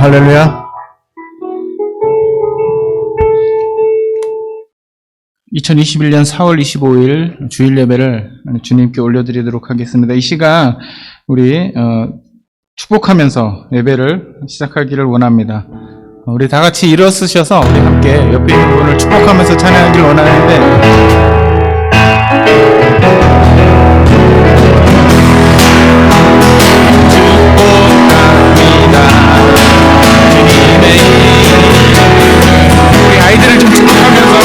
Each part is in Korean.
할렐루야. 2021년 4월 25일 주일 예배를 주님께 올려드리도록 하겠습니다. 이 시간 우리 축복하면서 예배를 시작하기를 원합니다. 우리 다 같이 일어서셔서 우리 함께 옆에 있는 분을 축복하면서 찬양하기를 원하는데, 우리 아이들을 좀 축복하면서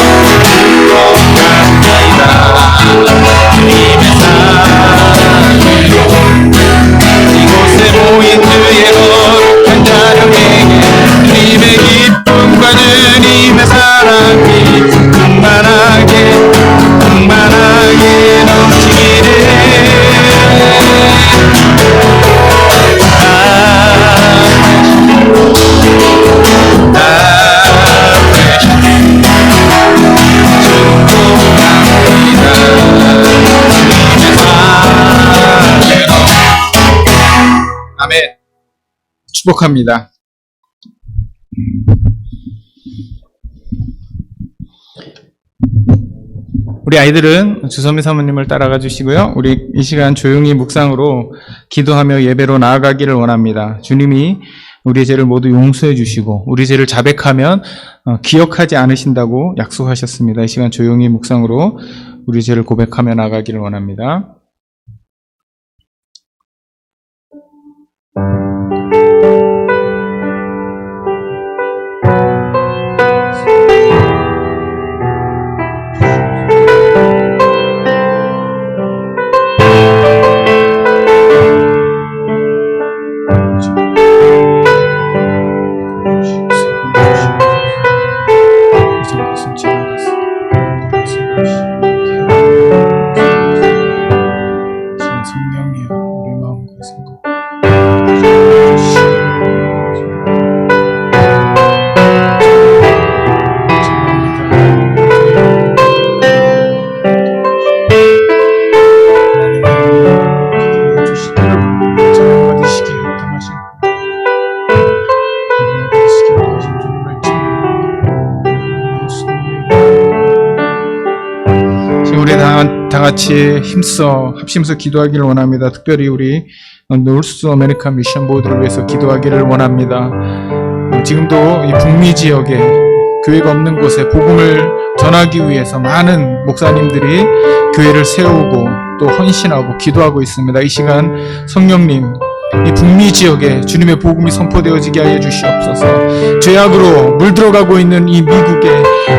주님의 사랑으로 이곳에 모인 주의 거룩한 자녀에게 주님의 기쁨과 주님의 사랑이 충만하게 넘치기를. 아멘. 축복합니다. 우리 아이들은 주선미 사모님을 따라가 주시고요. 우리 이 시간 조용히 묵상으로 기도하며 예배로 나아가기를 원합니다. 주님이 우리의 죄를 모두 용서해 주시고 우리 죄를 자백하면 기억하지 않으신다고 약속하셨습니다. 이 시간 조용히 묵상으로 우리 죄를 고백하며 나아가기를 원합니다. 다 같이 합심해서 기도하기를 원합니다. 특별히 우리 노스 아메리카 미션 보드를 위해서 기도하기를 원합니다. 지금도 이 북미 지역에 교회가 없는 곳에 복음을 전하기 위해서 많은 목사님들이 교회를 세우고 또 헌신하고 기도하고 있습니다. 이 시간 성령님, 이 북미 지역에 주님의 복음이 선포되어지게 하여 주시옵소서. 죄악으로 물들어가고 있는 이 미국에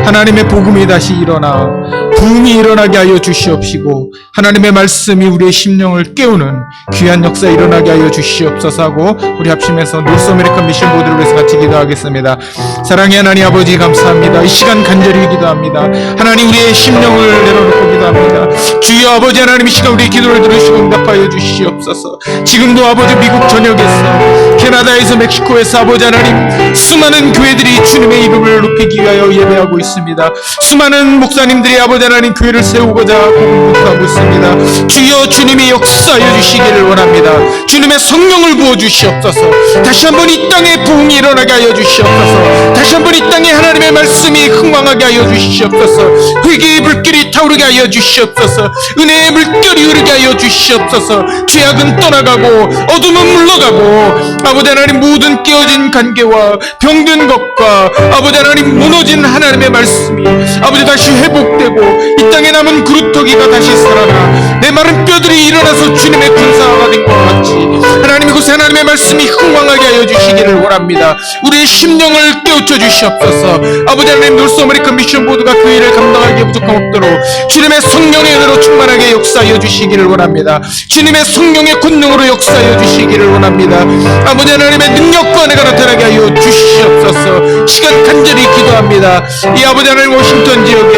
하나님의 복음이 다시 일어나 부흥이 일어나게 하여 주시옵시고 하나님의 말씀이 우리의 심령을 깨우는 귀한 역사 일어나게 하여 주시옵소서 하고 우리 합심해서 노스 아메리칸 미션 보드를 위해서 같이 기도하겠습니다. 사랑의 하나님 아버지 감사합니다. 이 시간 간절히 기도합니다. 하나님 우리의 심령을 내려놓고 기도합니다. 주여 아버지 하나님 이 시간 우리의 기도를 들으시고 응답하여 주시옵소서. 지금도 아버지 미국 전역에서 캐나다에서 멕시코에서 아버지 하나님 수많은 교회들이 주님의 이름을 높이기 위하여 예배하고 있습니다. 수많은 목사님들이 아버지 하나님 교회를 세우고자 공부하고 있습니다. 주여 주님이 역사하여 주시기를 원합니다. 주님의 성령을 부어주시옵소서. 다시 한번 이 땅에 부흥이 일어나게 하여 주시옵소서. 다시 한번 이 땅에 하나님의 말씀이 흥왕하게 하여 주시옵소서. 회개의 불길이 타오르게 하여 주시옵소서. 은혜의 물결이 흐르게 하여 주시옵소서. 죄악은 떠나가고 어둠은 물러가고 아버지 하나님 모든 깨어진 관계와 병든 것과 아버지 하나님 무너진 하나님의 말씀이 아버지 다시 회복되고 이 땅에 남은 그루터기가 다시 살아나 내 마른 뼈들이 일어나서 주님의 군사가 된 것 같이 하나님 이곳에 하나님의 말씀이 흥왕하게 하여 주시기를 원합니다. 우리의 심령을 깨우쳐 주시옵소서. 아버지 하나님 노스 아메리칸 미션 보드가 그 일을 감당하기에 부족함 없도록 주님의 성령의 은혜로 충만하게 역사하여 주시기를 원합니다. 주님의 성령의 권능으로 역사하여 주시기를 원합니다. 아버지 하나님의 능력과 은혜가 나타나게 하여 주시옵소서. 시간 간절히 기도합니다. 이 아버지 하나님 워싱턴 지역에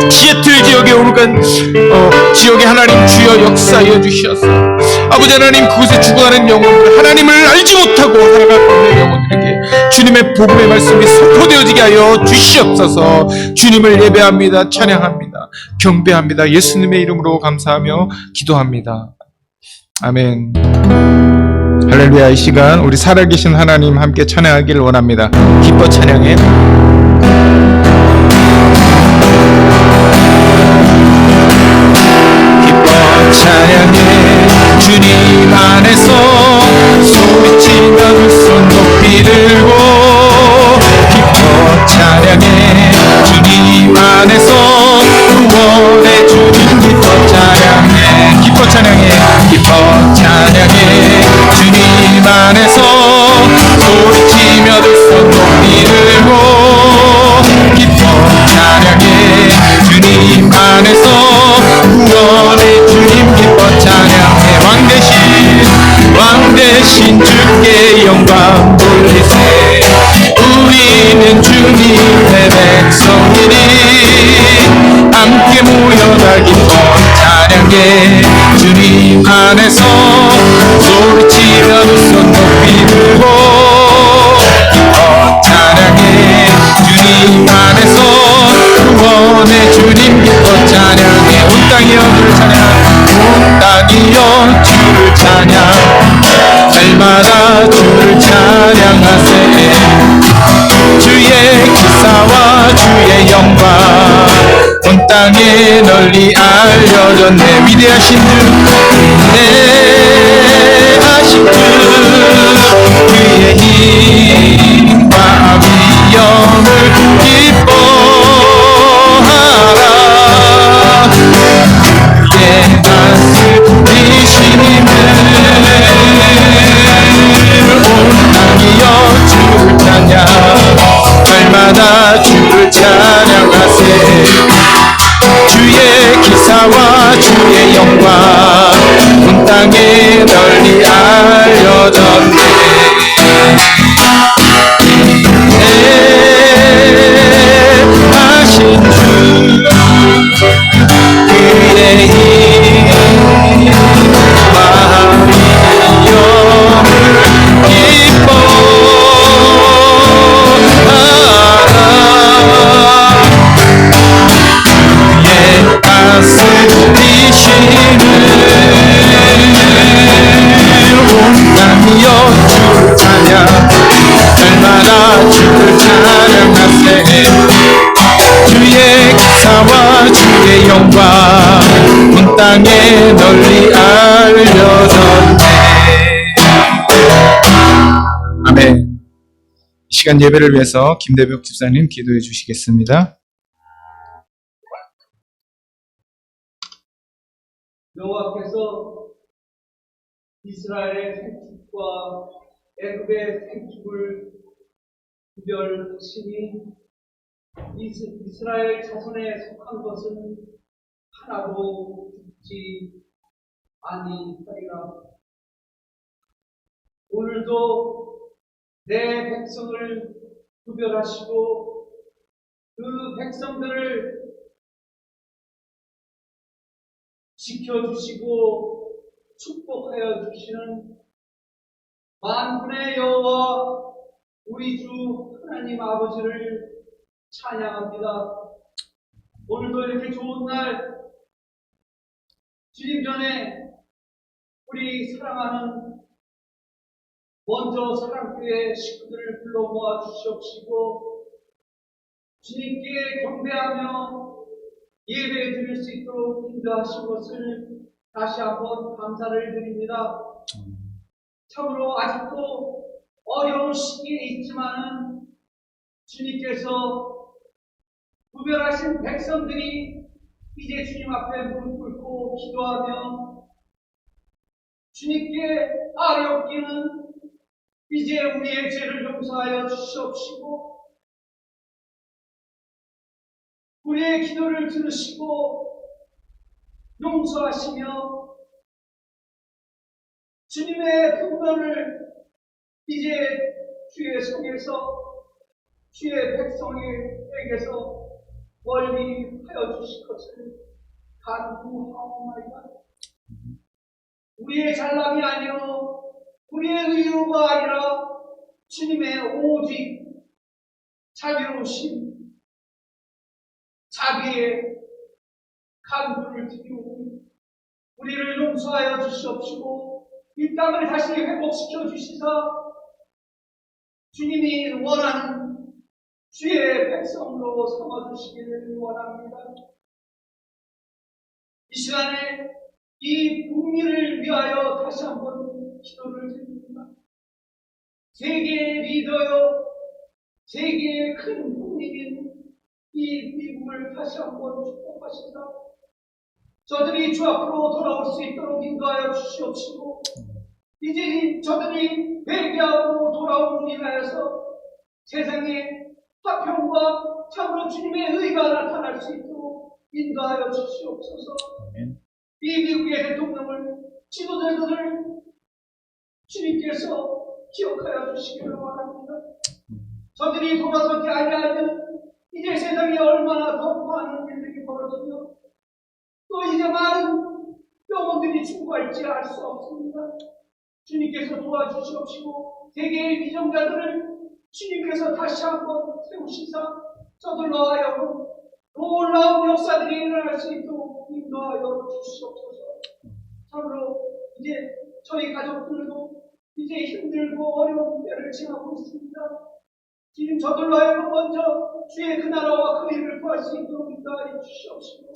시애틀 지역에 오르간 지역에 하나님 주여 역사하여 주셔서 아버지 하나님 그곳에 죽어가는 영혼들 하나님을 알지 못하고 살아가고 있는 영혼들에게 주님의 복음의 말씀이 선포되어지게 하여 주시옵소서. 주님을 예배합니다. 찬양합니다. 경배합니다. 예수님의 이름으로 감사하며 기도합니다. 아멘. 할렐루야. 이 시간 우리 살아계신 하나님 함께 찬양하기를 원합니다. 기뻐 찬양해. 기뻐 찬양해. 주님 안에서 소리치며 두 손 높이 들고 기뻐 찬양해. 주님 안에서 구원의 주님 기뻐 찬양해. 기뻐 찬양해. 기뻐 찬양해. 주님 안에서 소리치며 두 손 높이 들고 기뻐 찬양해. 주님 안에서 구원의 주님 기뻐 찬양해. 왕 대신 주께 영광 돌리세. 우리는 주님의 백성이니 함께 모여다 기뻐 찬양해. 주님 안에서 소리치며 두 손 높이 들고 기뻐 찬양해. 주님 안에서 구원의 주님 기뻐 찬양해. 온 땅이여 주를 찬양. 온 땅이여 주를 찬양. 날마다 주를 찬양하세. 주의 기사와 주의 영광 온 땅에 널리 알려졌네. 위대하신 주, 위대하신 주, 그의 힘과 위엄을 기뻐하라. 그의 다스리심을 온 땅이여 주를 찬양. 날마다 주를 찬양하세. 주의 기사와 주의 영광 온 땅에 널리 알려졌네. 하신 주 그의 힘과 위엄을 온 땅이여 주를 찬양. 날마다 주를 찬양하세. 주의 기사와 주의 영광 온 땅에 널리 알려졌네. 아멘. 이 시간 예배를 위해서 김대벽 집사님 기도해 주시겠습니다. 여호와께서 이스라엘의 생축과 애굽의 생축을 구별하시니 이스라엘 자손에 속한 것은 하나도 죽지 아니하리라. 오늘도 내 백성을 구별하시고 그 백성들을 지켜주시고 축복하여 주시는 만군의 여호와 우리 주 하나님 아버지를 찬양합니다. 오늘도 이렇게 좋은 날 주님 전에 우리 사랑하는 먼저 사랑교회 식구들을 불러 모아 주시옵시고 주님께 경배하며 예배 드릴 수 있도록 인도하신 것을 다시 한번 감사를 드립니다. 참으로 아직도 어려운 시기에 있지만은 주님께서 구별하신 백성들이 이제 주님 앞에 무릎 꿇고 기도하며 주님께 아뢰옵기는 이제 우리의 죄를 용서하여 주시옵시고 우리의 기도를 들으시고 용서하시며 주님의 분노를 이제 주의 성에서 주의 백성에게서 멀리 하여 주실 것을 간구하옵나이다. 우리의 잘남이 아니요 우리의 의로가 아니라 주님의 오직 자비로우신 자비의 간구를 드리오니 우리를 용서하여 주시옵시고 이 땅을 다시 회복시켜 주시사 주님이 원하는 주의 백성으로 삼아주시기를 원합니다. 이 시간에 이 북미를 위하여 다시 한번 기도를 드립니다. 세계의 리더요, 세계의 큰 국민인 이 미국을 다시 한번 축복하시다. 저들이 주 앞으로 돌아올 수 있도록 인도하여 주시옵시고, 이제 저들이 회개하고 돌아옴으로 인하여서 세상에 화평과 참으로 주님의 의가 나타날 수 있도록 인도하여 주시옵소서. 이 미국의 대통령을, 지도자들을 주님께서 기억하여 주시기를 원합니다. 저들이 돌아서지 아니하면 이제 세상에 얼마나 더 많은 일들이 벌어지며 또 이제 많은 영혼들이 죽어갈지 알 수 없습니다. 주님께서 도와주시옵시고 세계의 비정자들을 주님께서 다시 한번 세우시사 저들로 하여금 놀라운 역사들이 일어날 수 있도록 인도하여 주시옵소서. 참으로 이제 저희 가족들도 이제 힘들고 어려운 때를 지나고 있습니다. 지금 저들로 하여금 먼저 주의 그 나라와 그 일을 구할 수 있도록 인도하여 주시옵시고,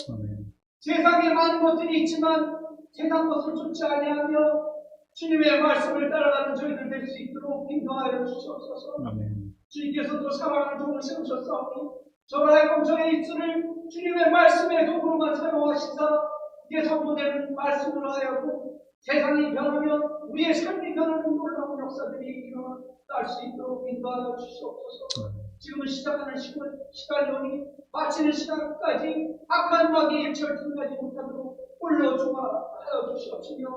세상에 많은 것들이 있지만 세상 것을 쫓지 아니하며 주님의 말씀을 따라가는 저희들 될 수 있도록 인도하여 주시옵소서. 주님께서도 사랑하는 종을 세우셨사오니 저로 하여금 저의 입술을 주님의 말씀의 도구로만 사용하시사 이제 선포되는 말씀으로 하여금 세상이 변하면 우리의 삶이 변하는 놀라운 역사들이 일어날 수 있도록 인도하여 주시옵소서. 지금은 시작하는 시간이 오니 마치는 시간까지 악한 마귀의 절충하지 못하도록 홀로 중화하여 주시옵시며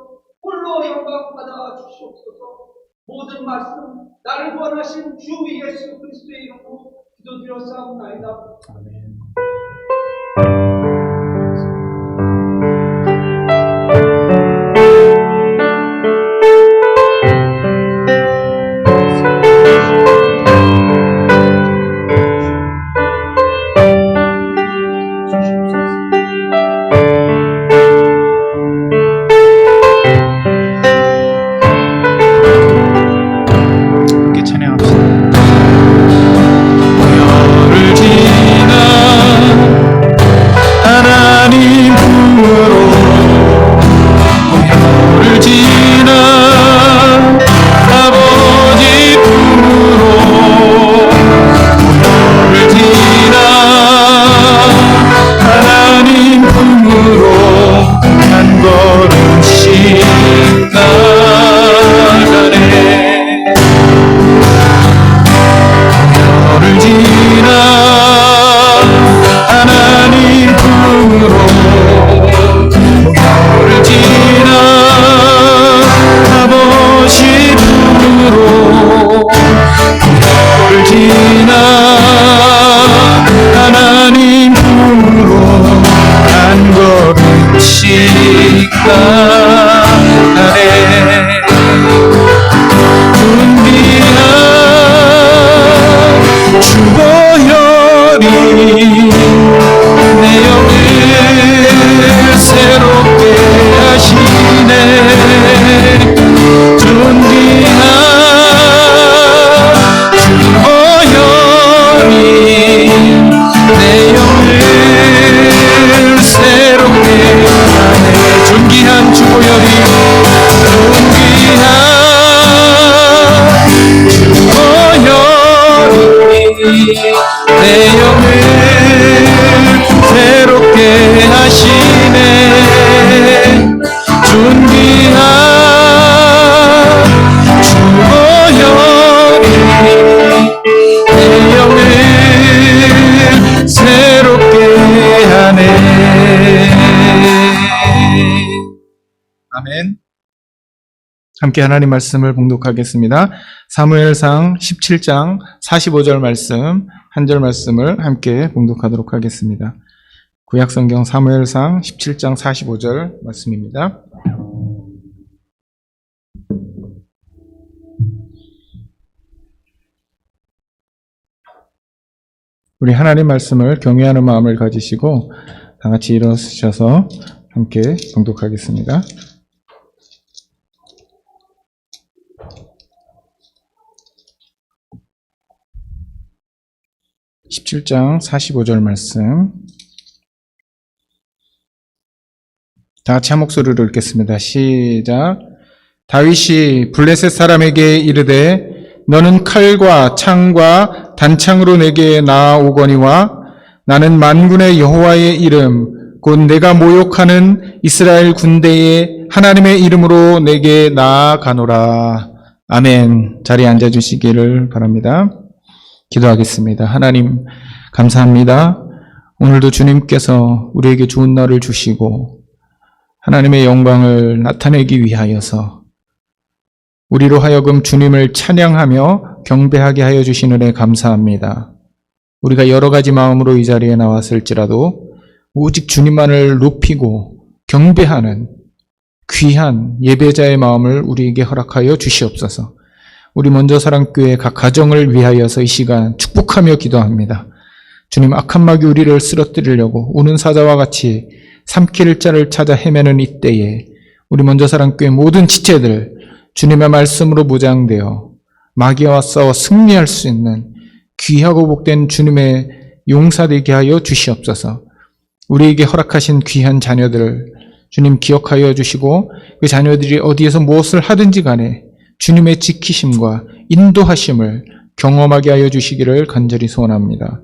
홀로 영광 받아 주시옵소서. 모든 말씀 나를 구원하신 주 예수 그리스도의 이름으로 기도드렸사옵나이다. 아멘. 아멘. 함께 하나님 말씀을 봉독하겠습니다. 사무엘상 17장 45절 말씀, 한 절 말씀을 함께 봉독하도록 하겠습니다. 구약성경 사무엘상 17장 45절 말씀입니다. 우리 하나님 말씀을 경외하는 마음을 가지시고 다 같이 일어서셔서 함께 봉독하겠습니다. 17장 45절 말씀. 다 같이 한 목소리로 읽겠습니다. 시작. 다윗이 블레셋 사람에게 이르되 너는 칼과 창과 단창으로 내게 나아오거니와 나는 만군의 여호와의 이름 곧 내가 모욕하는 이스라엘 군대의 하나님의 이름으로 내게 나아가노라. 아멘. 자리에 앉아주시기를 바랍니다. 기도하겠습니다. 하나님 감사합니다. 오늘도 주님께서 우리에게 좋은 날을 주시고 하나님의 영광을 나타내기 위하여서 우리로 하여금 주님을 찬양하며 경배하게 하여 주신 은혜 감사합니다. 우리가 여러 가지 마음으로 이 자리에 나왔을지라도 오직 주님만을 높이고 경배하는 귀한 예배자의 마음을 우리에게 허락하여 주시옵소서. 우리 먼저 사랑교회 각 가정을 위하여서 이 시간 축복하며 기도합니다. 주님, 악한 마귀 우리를 쓰러뜨리려고 우는 사자와 같이 삼킬 자를 찾아 헤매는 이때에 우리 먼저 사랑교회 모든 지체들 주님의 말씀으로 무장되어 마귀와 싸워 승리할 수 있는 귀하고 복된 주님의 용사되게 하여 주시옵소서. 우리에게 허락하신 귀한 자녀들을 주님 기억하여 주시고 그 자녀들이 어디에서 무엇을 하든지 간에 주님의 지키심과 인도하심을 경험하게 하여 주시기를 간절히 소원합니다.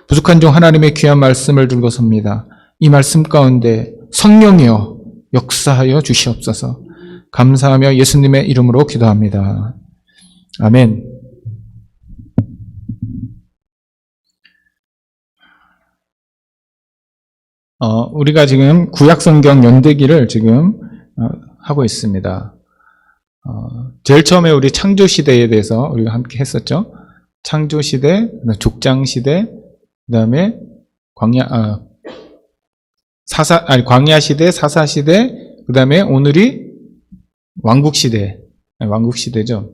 부족한 종 하나님의 귀한 말씀을 들고 섭니다. 이 말씀 가운데 성령이여 역사하여 주시옵소서. 감사하며 예수님의 이름으로 기도합니다. 아멘. 우리가 지금 구약성경 연대기를 지금 하고 있습니다. 제일 처음에 우리 창조시대에 대해서 우리가 함께 했었죠. 창조시대, 족장시대, 그 다음에 광야시대, 사사시대, 그 다음에 오늘이 왕국시대, 왕국시대죠.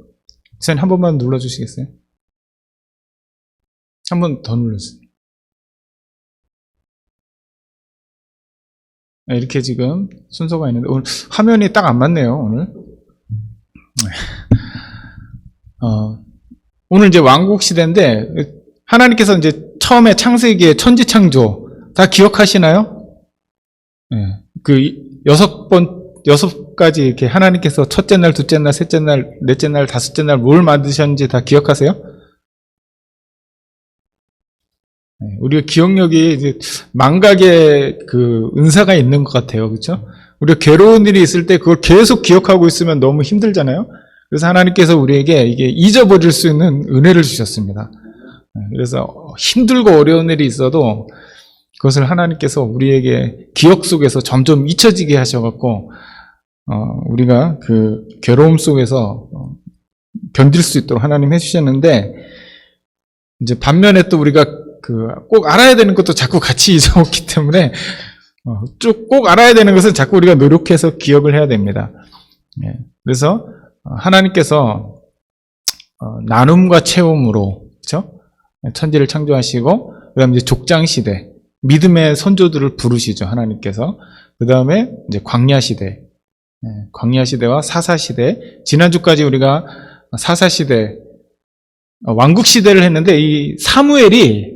선생님 한 번만 눌러주시겠어요? 한 번 더 눌러주세요. 이렇게 지금 순서가 있는데 오늘 화면이 딱 안 맞네요. 오늘 이제 왕국 시대인데 하나님께서 이제 처음에 창세기의 천지창조 다 기억하시나요? 네. 그 6가지 이렇게 하나님께서 첫째 날, 둘째 날, 셋째 날, 넷째 날, 다섯째 날 뭘 만드셨는지 다 기억하세요? 네. 우리가 기억력이 이제 망각의 그 은사가 있는 것 같아요. 그렇죠? 우리가 괴로운 일이 있을 때 그걸 계속 기억하고 있으면 너무 힘들잖아요. 그래서 하나님께서 우리에게 이게 잊어버릴 수 있는 은혜를 주셨습니다. 그래서 힘들고 어려운 일이 있어도 그것을 하나님께서 우리에게 기억 속에서 점점 잊혀지게 하셔갖고 우리가 그 괴로움 속에서 견딜 수 있도록 하나님 해주셨는데 이제 반면에 또 우리가 그 꼭 알아야 되는 것도 자꾸 같이 잊어먹기 때문에 쭉 꼭 알아야 되는 것은 자꾸 우리가 노력해서 기억을 해야 됩니다. 그래서 하나님께서 나눔과 채움으로 그렇죠? 천지를 창조하시고 그다음에 이제 족장 시대 믿음의 선조들을 부르시죠 하나님께서. 그다음에 이제 광야 시대, 광야 시대와 사사 시대. 지난주까지 우리가 사사 시대, 왕국 시대를 했는데 이 사무엘이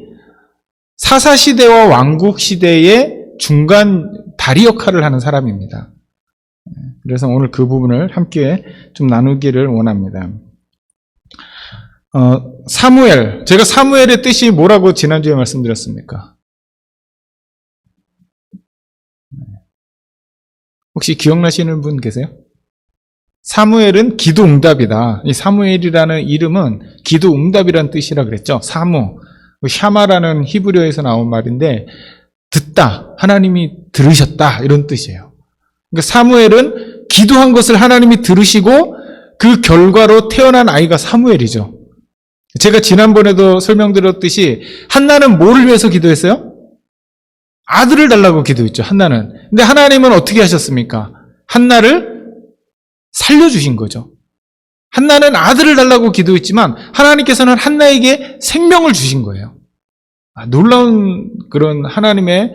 사사 시대와 왕국 시대의 중간 다리 역할을 하는 사람입니다. 그래서 오늘 그 부분을 함께 좀 나누기를 원합니다. 사무엘, 제가 사무엘의 뜻이 뭐라고 지난주에 말씀드렸습니까? 혹시 기억나시는 분 계세요? 사무엘은 기도응답이다. 이 사무엘이라는 이름은 기도응답이라는 뜻이라 그랬죠. 사무, 샤마라는 히브리어에서 나온 말인데 듣다, 하나님이 들으셨다 이런 뜻이에요. 그러니까 사무엘은 기도한 것을 하나님이 들으시고 그 결과로 태어난 아이가 사무엘이죠. 제가 지난번에도 설명드렸듯이 한나는 뭐를 위해서 기도했어요? 아들을 달라고 기도했죠. 한나는. 근데 하나님은 어떻게 하셨습니까? 한나를 살려주신 거죠. 한나는 아들을 달라고 기도했지만 하나님께서는 한나에게 생명을 주신 거예요. 놀라운 그런 하나님의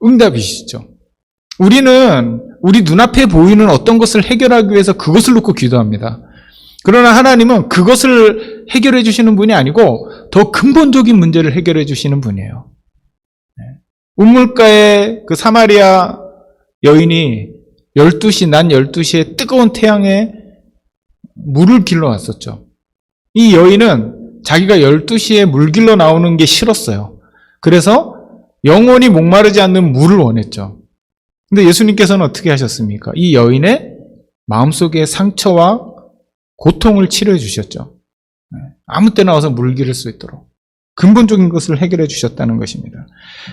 응답이시죠. 우리는 우리 눈앞에 보이는 어떤 것을 해결하기 위해서 그것을 놓고 기도합니다. 그러나 하나님은 그것을 해결해 주시는 분이 아니고 더 근본적인 문제를 해결해 주시는 분이에요. 우물가에 그 사마리아 여인이 낮 12시에 뜨거운 태양에 물을 길러 왔었죠. 이 여인은 자기가 12시에 물 길러 나오는 게 싫었어요. 그래서 영원히 목마르지 않는 물을 원했죠. 근데 예수님께서는 어떻게 하셨습니까? 이 여인의 마음속의 상처와 고통을 치료해 주셨죠. 아무 때나 와서 물 기를 수 있도록 근본적인 것을 해결해 주셨다는 것입니다.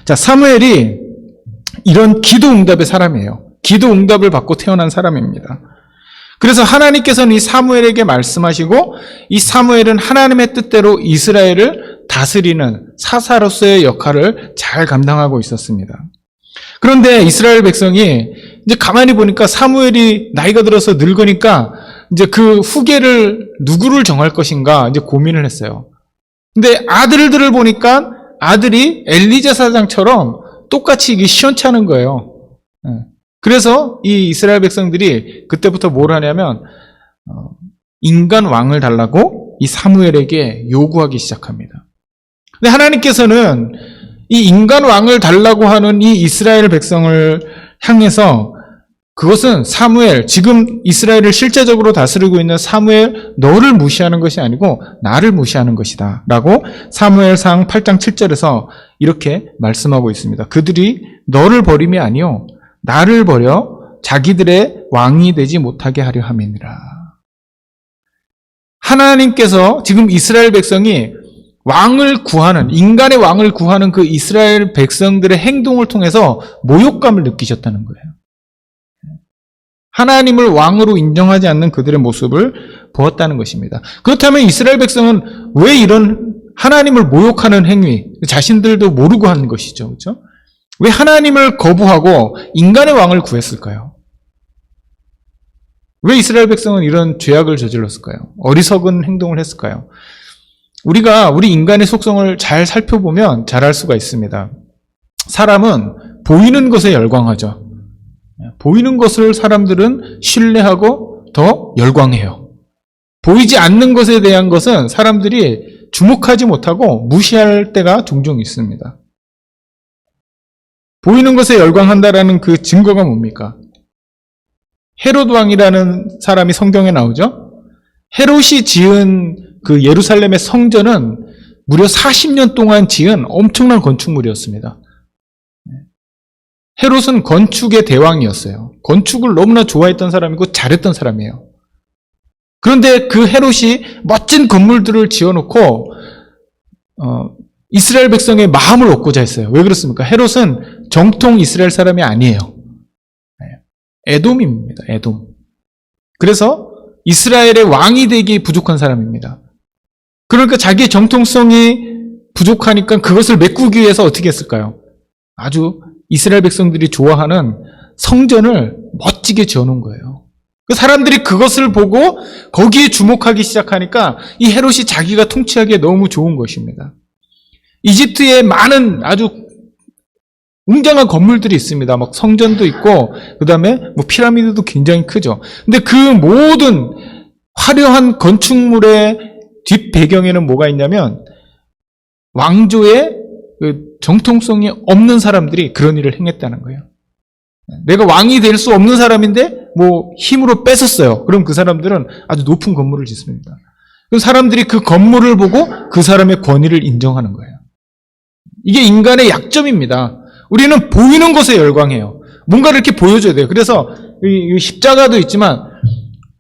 자, 사무엘이 이런 기도 응답의 사람이에요. 기도 응답을 받고 태어난 사람입니다. 그래서 하나님께서는 이 사무엘에게 말씀하시고 이 사무엘은 하나님의 뜻대로 이스라엘을 다스리는 사사로서의 역할을 잘 감당하고 있었습니다. 그런데 이스라엘 백성이 이제 가만히 보니까 사무엘이 나이가 들어서 늙으니까 이제 그 후계를 누구를 정할 것인가 이제 고민을 했어요. 근데 아들들을 보니까 아들이 엘리자 사장처럼 똑같이 이게 시원찮은 거예요. 그래서 이 이스라엘 백성들이 그때부터 뭘 하냐면 인간 왕을 달라고 이 사무엘에게 요구하기 시작합니다. 근데 하나님께서는 이 인간 왕을 달라고 하는 이 이스라엘 백성을 향해서 그것은 사무엘, 지금 이스라엘을 실제적으로 다스리고 있는 사무엘, 너를 무시하는 것이 아니고 나를 무시하는 것이다 라고 사무엘상 8장 7절에서 이렇게 말씀하고 있습니다. 그들이 너를 버림이 아니요 나를 버려 자기들의 왕이 되지 못하게 하려 함이니라. 하나님께서 지금 이스라엘 백성이 왕을 구하는, 인간의 왕을 구하는 그 이스라엘 백성들의 행동을 통해서 모욕감을 느끼셨다는 거예요. 하나님을 왕으로 인정하지 않는 그들의 모습을 보았다는 것입니다. 그렇다면 이스라엘 백성은 왜 이런 하나님을 모욕하는 행위, 자신들도 모르고 하는 것이죠. 그렇죠? 왜 하나님을 거부하고 인간의 왕을 구했을까요? 왜 이스라엘 백성은 이런 죄악을 저질렀을까요? 어리석은 행동을 했을까요? 우리 인간의 속성을 잘 살펴보면 잘 알 수가 있습니다. 사람은 보이는 것에 열광하죠. 보이는 것을 사람들은 신뢰하고 더 열광해요. 보이지 않는 것에 대한 것은 사람들이 주목하지 못하고 무시할 때가 종종 있습니다. 보이는 것에 열광한다라는 그 증거가 뭡니까? 헤롯 왕이라는 사람이 성경에 나오죠? 헤롯이 지은 그 예루살렘의 성전은 무려 40년 동안 지은 엄청난 건축물이었습니다. 헤롯은 건축의 대왕이었어요. 건축을 너무나 좋아했던 사람이고 잘했던 사람이에요. 그런데 그 헤롯이 멋진 건물들을 지어놓고 이스라엘 백성의 마음을 얻고자 했어요. 왜 그렇습니까? 헤롯은 정통 이스라엘 사람이 아니에요. 에돔입니다. 에돔. 그래서 이스라엘의 왕이 되기 부족한 사람입니다. 그러니까 자기의 정통성이 부족하니까 그것을 메꾸기 위해서 어떻게 했을까요? 아주 이스라엘 백성들이 좋아하는 성전을 멋지게 지어놓은 거예요. 그 사람들이 그것을 보고 거기에 주목하기 시작하니까 이 헤롯이 자기가 통치하기에 너무 좋은 것입니다. 이집트에 많은 아주 웅장한 건물들이 있습니다. 막 성전도 있고, 그 다음에 뭐 피라미드도 굉장히 크죠. 근데 그 모든 화려한 건축물의 뒷 배경에는 뭐가 있냐면 왕조의 그 정통성이 없는 사람들이 그런 일을 행했다는 거예요. 내가 왕이 될 수 없는 사람인데 뭐 힘으로 뺏었어요. 그럼 그 사람들은 아주 높은 건물을 짓습니다. 그럼 사람들이 그 건물을 보고 그 사람의 권위를 인정하는 거예요. 이게 인간의 약점입니다. 우리는 보이는 것에 열광해요. 뭔가를 이렇게 보여줘야 돼요. 그래서 이 십자가도 있지만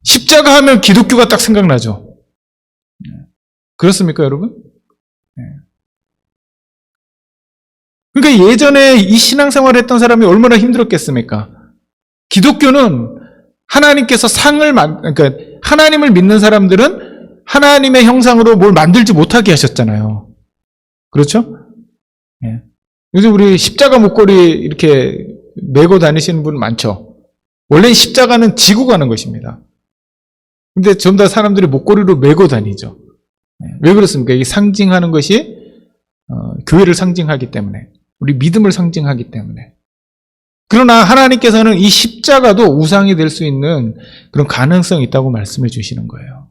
십자가 하면 기독교가 딱 생각나죠. 그렇습니까, 여러분? 그러니까 예전에 이 신앙생활을 했던 사람이 얼마나 힘들었겠습니까? 기독교는 하나님께서 그러니까 하나님을 믿는 사람들은 하나님의 형상으로 뭘 만들지 못하게 하셨잖아요. 그렇죠? 요즘 우리 십자가 목걸이 이렇게 메고 다니시는 분 많죠? 원래 십자가는 지고 가는 것입니다. 근데 전부 다 사람들이 목걸이로 메고 다니죠. 왜 그렇습니까? 이게 상징하는 것이 교회를 상징하기 때문에, 우리 믿음을 상징하기 때문에. 그러나 하나님께서는 이 십자가도 우상이 될 수 있는 그런 가능성이 있다고 말씀해 주시는 거예요.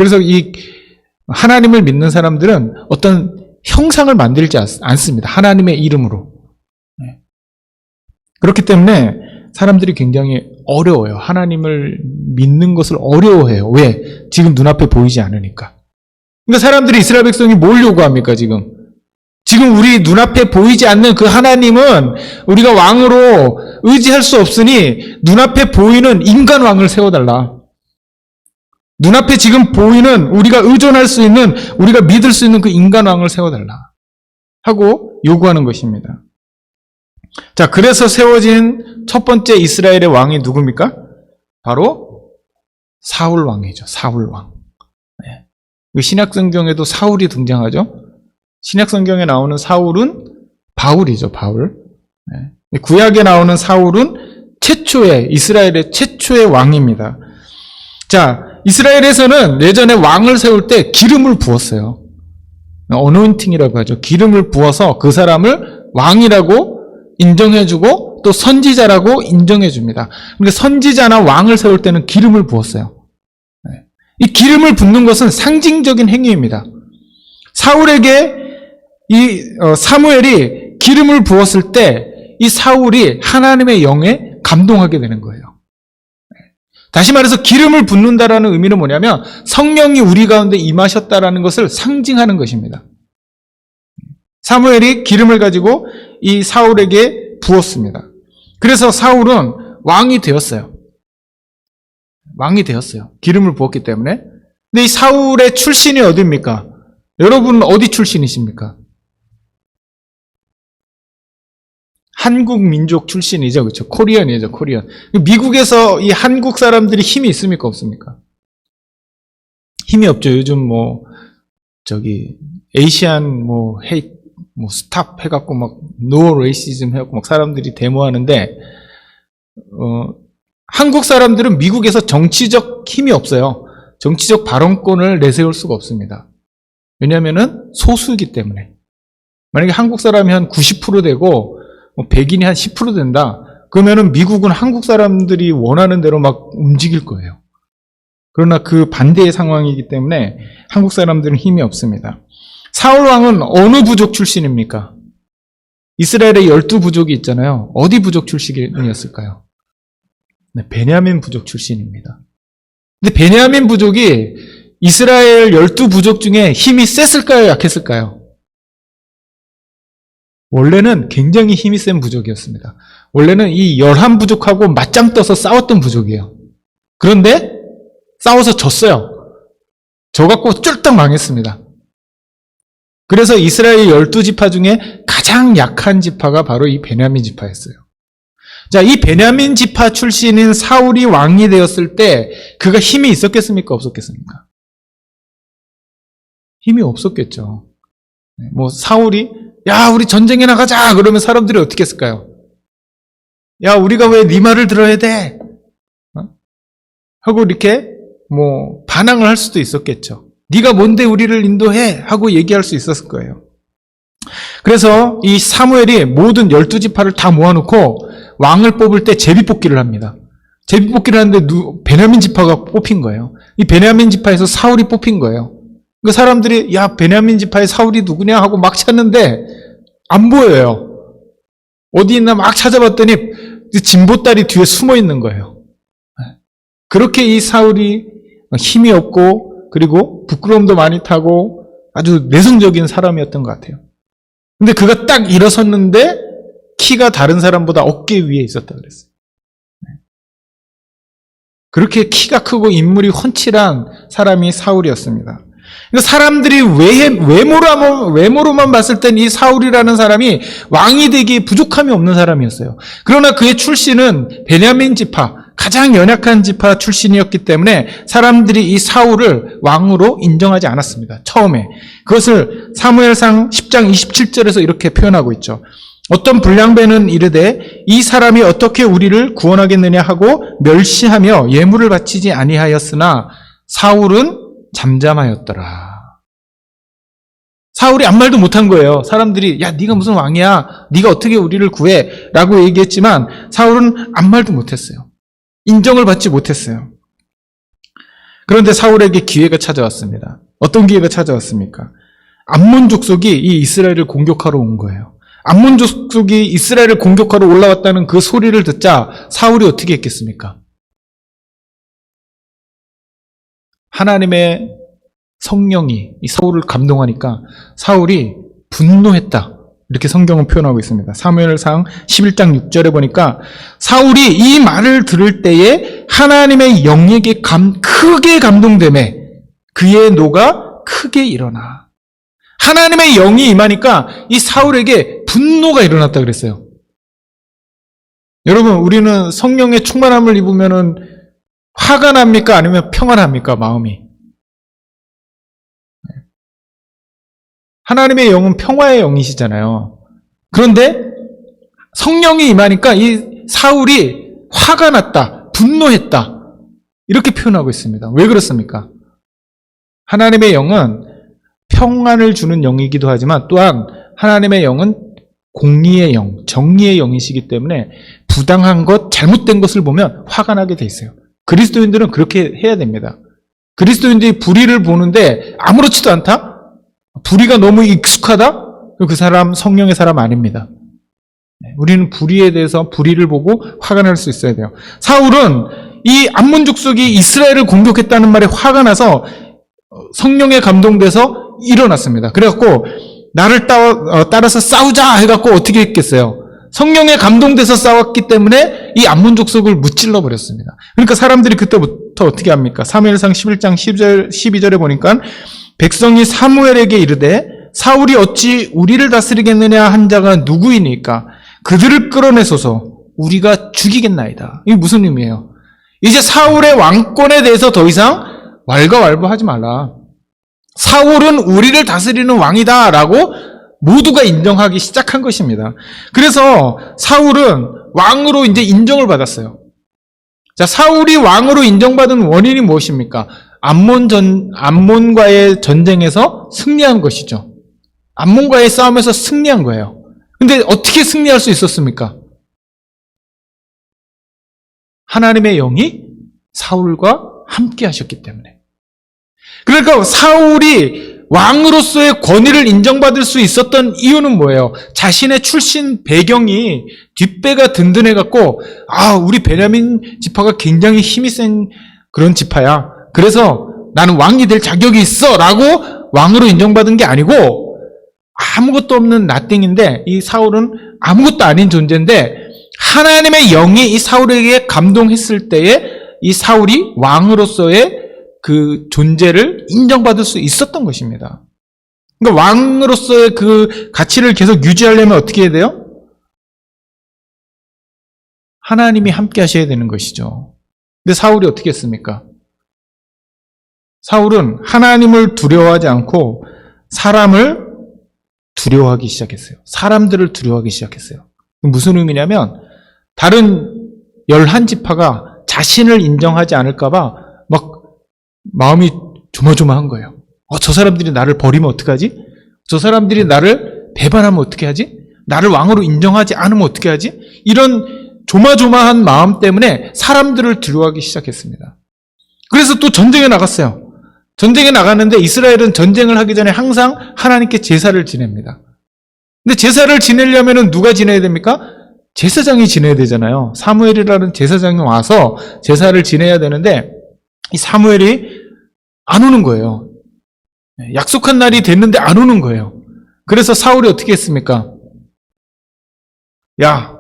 그래서 이 하나님을 믿는 사람들은 어떤 형상을 만들지 않습니다. 하나님의 이름으로. 그렇기 때문에 사람들이 굉장히 어려워요. 하나님을 믿는 것을 어려워해요. 왜? 지금 눈앞에 보이지 않으니까. 그러니까 사람들이 이스라엘 백성이 뭘 요구합니까, 지금? 지금 우리 눈앞에 보이지 않는 그 하나님은 우리가 왕으로 의지할 수 없으니 눈앞에 보이는 인간 왕을 세워달라. 눈앞에 지금 보이는 우리가 의존할 수 있는, 우리가 믿을 수 있는 그 인간 왕을 세워달라. 하고 요구하는 것입니다. 자, 그래서 세워진 첫 번째 이스라엘의 왕이 누굽니까? 바로 사울 왕이죠. 사울 왕. 신약 성경에도 사울이 등장하죠. 신약 성경에 나오는 사울은 바울이죠. 바울. 구약에 나오는 사울은 이스라엘의 최초의 왕입니다. 자, 이스라엘에서는 예전에 왕을 세울 때 기름을 부었어요. 어노인팅이라고 하죠. 기름을 부어서 그 사람을 왕이라고 인정해주고 또 선지자라고 인정해줍니다. 그러니까 선지자나 왕을 세울 때는 기름을 부었어요. 이 기름을 붓는 것은 상징적인 행위입니다. 사울에게 사무엘이 기름을 부었을 때 이 사울이 하나님의 영에 감동하게 되는 거예요. 다시 말해서 기름을 붓는다라는 의미는 뭐냐면 성령이 우리 가운데 임하셨다라는 것을 상징하는 것입니다. 사무엘이 기름을 가지고 이 사울에게 부었습니다. 그래서 사울은 왕이 되었어요. 왕이 되었어요. 기름을 부었기 때문에. 근데 이 사울의 출신이 어디입니까? 여러분 어디 출신이십니까? 한국 민족 출신이죠. 그렇죠? 코리안이죠. 코리안. 미국에서 이 한국 사람들이 힘이 있습니까? 없습니까? 힘이 없죠. 요즘 에이시안 스탑 해갖고 노 레이시즘 해갖고 사람들이 데모하는데, 한국 사람들은 미국에서 정치적 힘이 없어요. 정치적 발언권을 내세울 수가 없습니다. 왜냐면은 소수이기 때문에. 만약에 한국 사람이 한 90% 되고, 백인이 한 10% 된다. 그러면은 미국은 한국 사람들이 원하는 대로 막 움직일 거예요. 그러나 그 반대의 상황이기 때문에 한국 사람들은 힘이 없습니다. 사울 왕은 어느 부족 출신입니까? 이스라엘의 12부족이 있잖아요. 어디 부족 출신이었을까요? 네, 베냐민 부족 출신입니다. 근데 베냐민 부족이 이스라엘 12부족 중에 힘이 셌을까요? 약했을까요? 원래는 굉장히 힘이 센 부족이었습니다. 원래는 이 11부족하고 맞짱 떠서 싸웠던 부족이에요. 그런데 싸워서 졌어요. 져갖고 쫄딱 망했습니다. 그래서 이스라엘 12지파 중에 가장 약한 지파가 바로 이 베냐민 지파였어요. 자, 이 베냐민 지파 출신인 사울이 왕이 되었을 때 그가 힘이 있었겠습니까? 없었겠습니까? 힘이 없었겠죠. 사울이 야, 우리 전쟁에 나가자! 그러면 사람들이 어떻게 했을까요? 야, 우리가 왜 네 말을 들어야 돼? 하고 이렇게 반항을 할 수도 있었겠죠. 네가 뭔데 우리를 인도해? 하고 얘기할 수 있었을 거예요. 그래서 이 사무엘이 모든 12지파를 다 모아놓고 왕을 뽑을 때 제비뽑기를 합니다. 제비뽑기를 하는데 베냐민 지파가 뽑힌 거예요. 이 베냐민 지파에서 사울이 뽑힌 거예요. 그 사람들이 야, 베냐민 지파의 사울이 누구냐 하고 막 찾는데 안 보여요. 어디 있나 막 찾아봤더니 진보다리 뒤에 숨어 있는 거예요. 그렇게 이 사울이 힘이 없고 그리고 부끄러움도 많이 타고 아주 내성적인 사람이었던 것 같아요. 근데 그가 딱 일어섰는데 키가 다른 사람보다 어깨 위에 있었다 그랬어요. 그렇게 키가 크고 인물이 훤칠한 사람이 사울이었습니다. 사람들이 외모로만 봤을 땐 이 사울이라는 사람이 왕이 되기에 부족함이 없는 사람이었어요. 그러나 그의 출신은 베냐민 지파, 가장 연약한 지파 출신이었기 때문에 사람들이 이 사울을 왕으로 인정하지 않았습니다. 처음에. 그것을 사무엘상 10장 27절에서 이렇게 표현하고 있죠. 어떤 불량배는 이르되 이 사람이 어떻게 우리를 구원하겠느냐 하고 멸시하며 예물을 바치지 아니하였으나 사울은 잠잠하였더라. 사울이 아무 말도 못한 거예요. 사람들이 야, 네가 무슨 왕이야? 네가 어떻게 우리를 구해? 라고 얘기했지만 사울은 아무 말도 못했어요. 인정을 받지 못했어요. 그런데 사울에게 기회가 찾아왔습니다. 어떤 기회가 찾아왔습니까? 암몬 족속이 이 이스라엘을 공격하러 온 거예요. 암몬 족속이 이스라엘을 공격하러 올라왔다는 그 소리를 듣자 사울이 어떻게 했겠습니까? 하나님의 성령이 이 사울을 감동하니까 사울이 분노했다. 이렇게 성경은 표현하고 있습니다. 사무엘상 11장 6절에 보니까 사울이 이 말을 들을 때에 하나님의 영에게 크게 감동되매 그의 노가 크게 일어나. 하나님의 영이 임하니까 이 사울에게 분노가 일어났다 그랬어요. 여러분, 우리는 성령의 충만함을 입으면은 화가 납니까? 아니면 평안합니까? 마음이. 하나님의 영은 평화의 영이시잖아요. 그런데 성령이 임하니까 이 사울이 화가 났다, 분노했다. 이렇게 표현하고 있습니다. 왜 그렇습니까? 하나님의 영은 평안을 주는 영이기도 하지만 또한 하나님의 영은 공의의 영, 정의의 영이시기 때문에 부당한 것, 잘못된 것을 보면 화가 나게 돼 있어요. 그리스도인들은 그렇게 해야 됩니다. 그리스도인들이 불의를 보는데 아무렇지도 않다? 불의가 너무 익숙하다? 그 사람 성령의 사람 아닙니다. 우리는 불의에 대해서 불의를 보고 화가 날 수 있어야 돼요. 사울은 이 암몬 족속이 이스라엘을 공격했다는 말에 화가 나서 성령에 감동돼서 일어났습니다. 그래갖고 나를 따라서 싸우자 해갖고 어떻게 했겠어요? 성령에 감동돼서 싸웠기 때문에 이 암몬 족속을 무찔러 버렸습니다. 그러니까 사람들이 그때부터 어떻게 합니까? 사무엘상 11장 12절에 보니까 백성이 사무엘에게 이르되 사울이 어찌 우리를 다스리겠느냐 한 자가 누구이니까 그들을 끌어내소서 우리가 죽이겠나이다. 이게 무슨 의미예요? 이제 사울의 왕권에 대해서 더 이상 왈가왈부하지 말라. 사울은 우리를 다스리는 왕이다 라고 모두가 인정하기 시작한 것입니다. 그래서 사울은 왕으로 이제 인정을 받았어요. 자, 사울이 왕으로 인정받은 원인이 무엇입니까? 암몬과의 전쟁에서 승리한 것이죠. 암몬과의 싸움에서 승리한 거예요. 근데 어떻게 승리할 수 있었습니까? 하나님의 영이 사울과 함께 하셨기 때문에. 그러니까 사울이 왕으로서의 권위를 인정받을 수 있었던 이유는 뭐예요? 자신의 출신 배경이 뒷배가 든든해갖고 우리 베냐민 지파가 굉장히 힘이 센 그런 지파야. 그래서 나는 왕이 될 자격이 있어 라고 왕으로 인정받은 게 아니고 아무것도 없는 나띵인데 이 사울은 아무것도 아닌 존재인데 하나님의 영이 이 사울에게 감동했을 때에 이 사울이 왕으로서의 그 존재를 인정받을 수 있었던 것입니다. 그러니까 왕으로서의 그 가치를 계속 유지하려면 어떻게 해야 돼요? 하나님이 함께 하셔야 되는 것이죠. 근데 사울이 어떻게 했습니까? 사울은 하나님을 두려워하지 않고 사람을 두려워하기 시작했어요. 사람들을 두려워하기 시작했어요. 무슨 의미냐면 다른 11지파가 자신을 인정하지 않을까봐 막 마음이 조마조마한 거예요. 저 사람들이 나를 버리면 어떡하지? 저 사람들이 나를 배반하면 어떻게 하지? 나를 왕으로 인정하지 않으면 어떻게 하지? 이런 조마조마한 마음 때문에 사람들을 두려워하기 시작했습니다. 그래서 또 전쟁에 나갔어요. 전쟁에 나갔는데 이스라엘은 전쟁을 하기 전에 항상 하나님께 제사를 지냅니다. 근데 제사를 지내려면 누가 지내야 됩니까? 제사장이 지내야 되잖아요. 사무엘이라는 제사장이 와서 제사를 지내야 되는데 이 사무엘이 안 오는 거예요. 약속한 날이 됐는데 안 오는 거예요. 그래서 사울이 어떻게 했습니까? 야,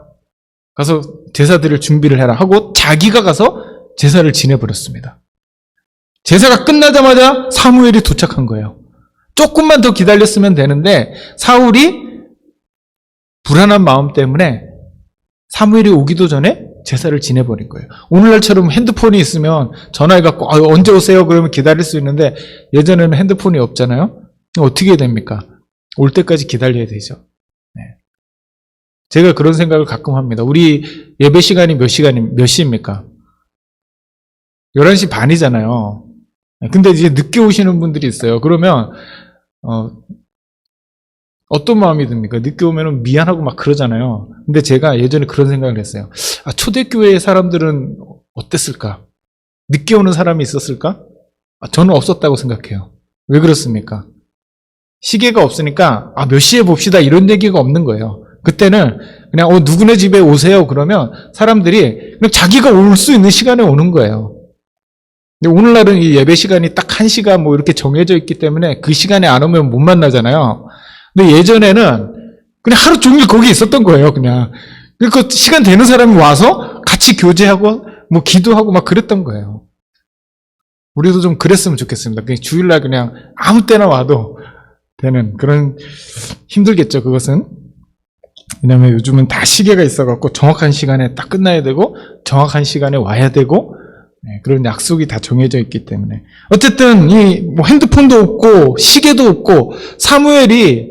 가서 제사드릴 준비를 해라 하고 자기가 가서 제사를 지내버렸습니다. 제사가 끝나자마자 사무엘이 도착한 거예요. 조금만 더 기다렸으면 되는데 사울이 불안한 마음 때문에 사무엘이 오기도 전에 제사를 지내버린 거예요. 오늘날처럼 핸드폰이 있으면 전화해갖고 언제 오세요? 그러면 기다릴 수 있는데 예전에는 핸드폰이 없잖아요. 어떻게 해야 됩니까? 올 때까지 기다려야 되죠. 네. 제가 그런 생각을 가끔 합니다. 우리 예배 시간이 몇 시입니까? 11시 반이잖아요. 근데 이제 늦게 오시는 분들이 있어요. 그러면 어떤 마음이 듭니까? 늦게 오면 미안하고 막 그러잖아요. 근데 제가 예전에 그런 생각을 했어요. 초대교회 사람들은 어땠을까? 늦게 오는 사람이 있었을까? 저는 없었다고 생각해요. 왜 그렇습니까? 시계가 없으니까 몇 시에 봅시다 이런 얘기가 없는 거예요. 그때는 그냥 누구네 집에 오세요 그러면 사람들이 그냥 자기가 올 수 있는 시간에 오는 거예요. 근데 오늘날은 이 예배 시간이 딱 1시간 뭐 이렇게 정해져 있기 때문에 그 시간에 안 오면 못 만나잖아요. 근데 예전에는 그냥 하루 종일 거기 있었던 거예요, 그냥. 그 시간 되는 사람이 와서 같이 교제하고 뭐 기도하고 막 그랬던 거예요. 우리도 좀 그랬으면 좋겠습니다. 그냥 주일날 그냥 아무 때나 와도 되는 그런, 힘들겠죠, 그것은. 왜냐면 요즘은 다 시계가 있어갖고 정확한 시간에 딱 끝나야 되고 정확한 시간에 와야 되고 그런 약속이 다 정해져 있기 때문에. 어쨌든 이 뭐 핸드폰도 없고 시계도 없고 사무엘이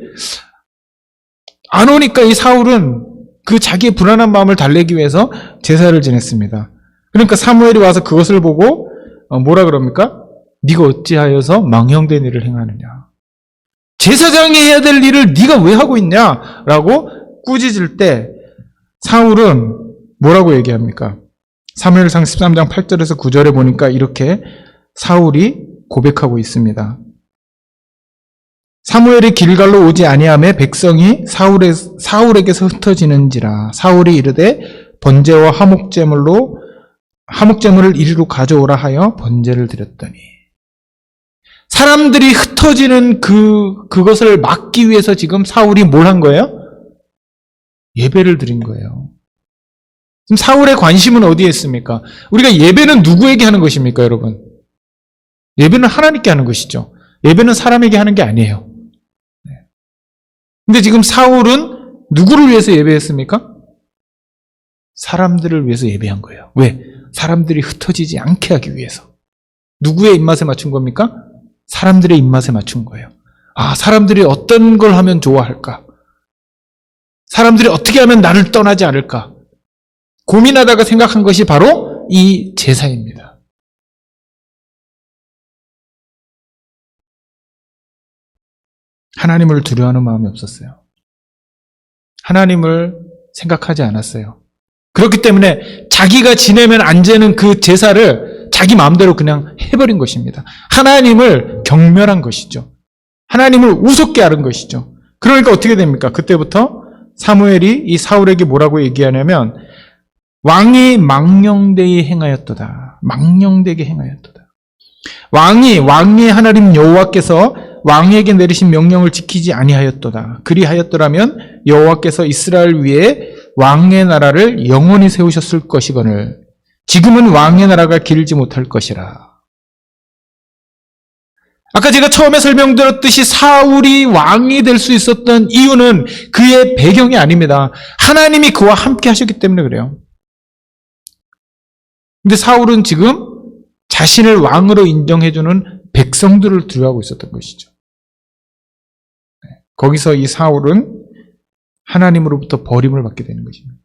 안 오니까 이 사울은 그 자기의 불안한 마음을 달래기 위해서 제사를 지냈습니다. 그러니까 사무엘이 와서 그것을 보고 뭐라 그럽니까? 네가 어찌하여서 망령된 일을 행하느냐. 제사장이 해야 될 일을 네가 왜 하고 있냐? 라고 꾸짖을 때 사울은 뭐라고 얘기합니까? 사무엘상 13장 8절에서 9절에 보니까 이렇게 사울이 고백하고 있습니다. 사무엘이 길갈로 오지 아니하매 백성이 사울에게서 흩어지는지라. 사울이 이르되 번제와 화목제물을 이리로 가져오라 하여 번제를 드렸더니. 사람들이 흩어지는 그것을 막기 위해서 지금 사울이 뭘 한 거예요? 예배를 드린 거예요. 지금 사울의 관심은 어디에 있습니까? 우리가 예배는 누구에게 하는 것입니까, 여러분? 예배는 하나님께 하는 것이죠. 예배는 사람에게 하는 게 아니에요. 근데 지금 사울은 누구를 위해서 예배했습니까? 사람들을 위해서 예배한 거예요. 왜? 사람들이 흩어지지 않게 하기 위해서. 누구의 입맛에 맞춘 겁니까? 사람들의 입맛에 맞춘 거예요. 사람들이 어떤 걸 하면 좋아할까? 사람들이 어떻게 하면 나를 떠나지 않을까? 고민하다가 생각한 것이 바로 이 제사입니다. 하나님을 두려워하는 마음이 없었어요. 하나님을 생각하지 않았어요. 그렇기 때문에 자기가 지내면 안 되는 그 제사를 자기 마음대로 그냥 해버린 것입니다. 하나님을 경멸한 것이죠. 하나님을 우습게 하는 것이죠. 그러니까 어떻게 됩니까? 그때부터 사무엘이 이 사울에게 뭐라고 얘기하냐면 왕이 망령되이 행하였도다. 망령되게 행하였도다. 왕의 하나님 여호와께서 왕에게 내리신 명령을 지키지 아니하였도다. 그리하였더라면 여호와께서 이스라엘 위에 왕의 나라를 영원히 세우셨을 것이거늘 지금은 왕의 나라가 길지 못할 것이라. 아까 제가 처음에 설명드렸듯이 사울이 왕이 될 수 있었던 이유는 그의 배경이 아닙니다. 하나님이 그와 함께 하셨기 때문에 그래요. 근데 사울은 지금 자신을 왕으로 인정해주는 백성들을 두려워하고 있었던 것이죠. 거기서 이 사울은 하나님으로부터 버림을 받게 되는 것입니다.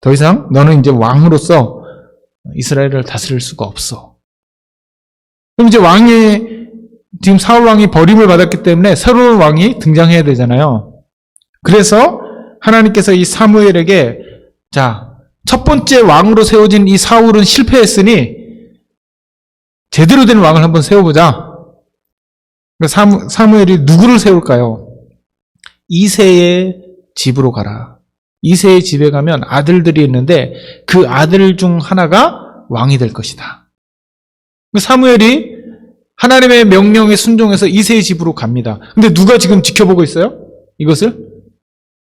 더 이상 너는 이제 왕으로서 이스라엘을 다스릴 수가 없어. 그럼 이제 지금 사울 왕이 버림을 받았기 때문에 새로운 왕이 등장해야 되잖아요. 그래서 하나님께서 이 사무엘에게 첫 번째 왕으로 세워진 이 사울은 실패했으니 제대로 된 왕을 한번 세워보자. 사무엘이 누구를 세울까요? 이새의 집으로 가라. 이새의 집에 가면 아들들이 있는데 그 아들 중 하나가 왕이 될 것이다. 사무엘이 하나님의 명령에 순종해서 이새의 집으로 갑니다. 근데 누가 지금 지켜보고 있어요? 이것을?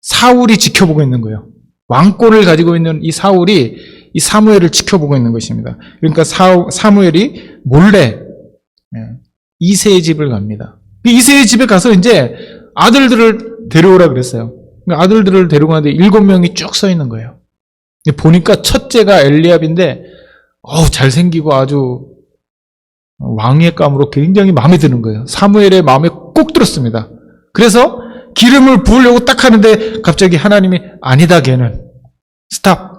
사울이 지켜보고 있는 거예요. 왕권을 가지고 있는 이 사울이 이 사무엘을 지켜보고 있는 것입니다. 그러니까 사무엘이 몰래 이새의 집을 갑니다. 이새의 집에 가서 이제 아들들을 데려오라 그랬어요. 아들들을 데려가는데 7명이 쭉 서 있는 거예요. 보니까 첫째가 엘리압인데 잘생기고 아주 왕의 감으로 굉장히 마음에 드는 거예요. 사무엘의 마음에 꼭 들었습니다. 그래서 기름을 부으려고 딱 하는데 갑자기 하나님이 아니다 걔는 스탑.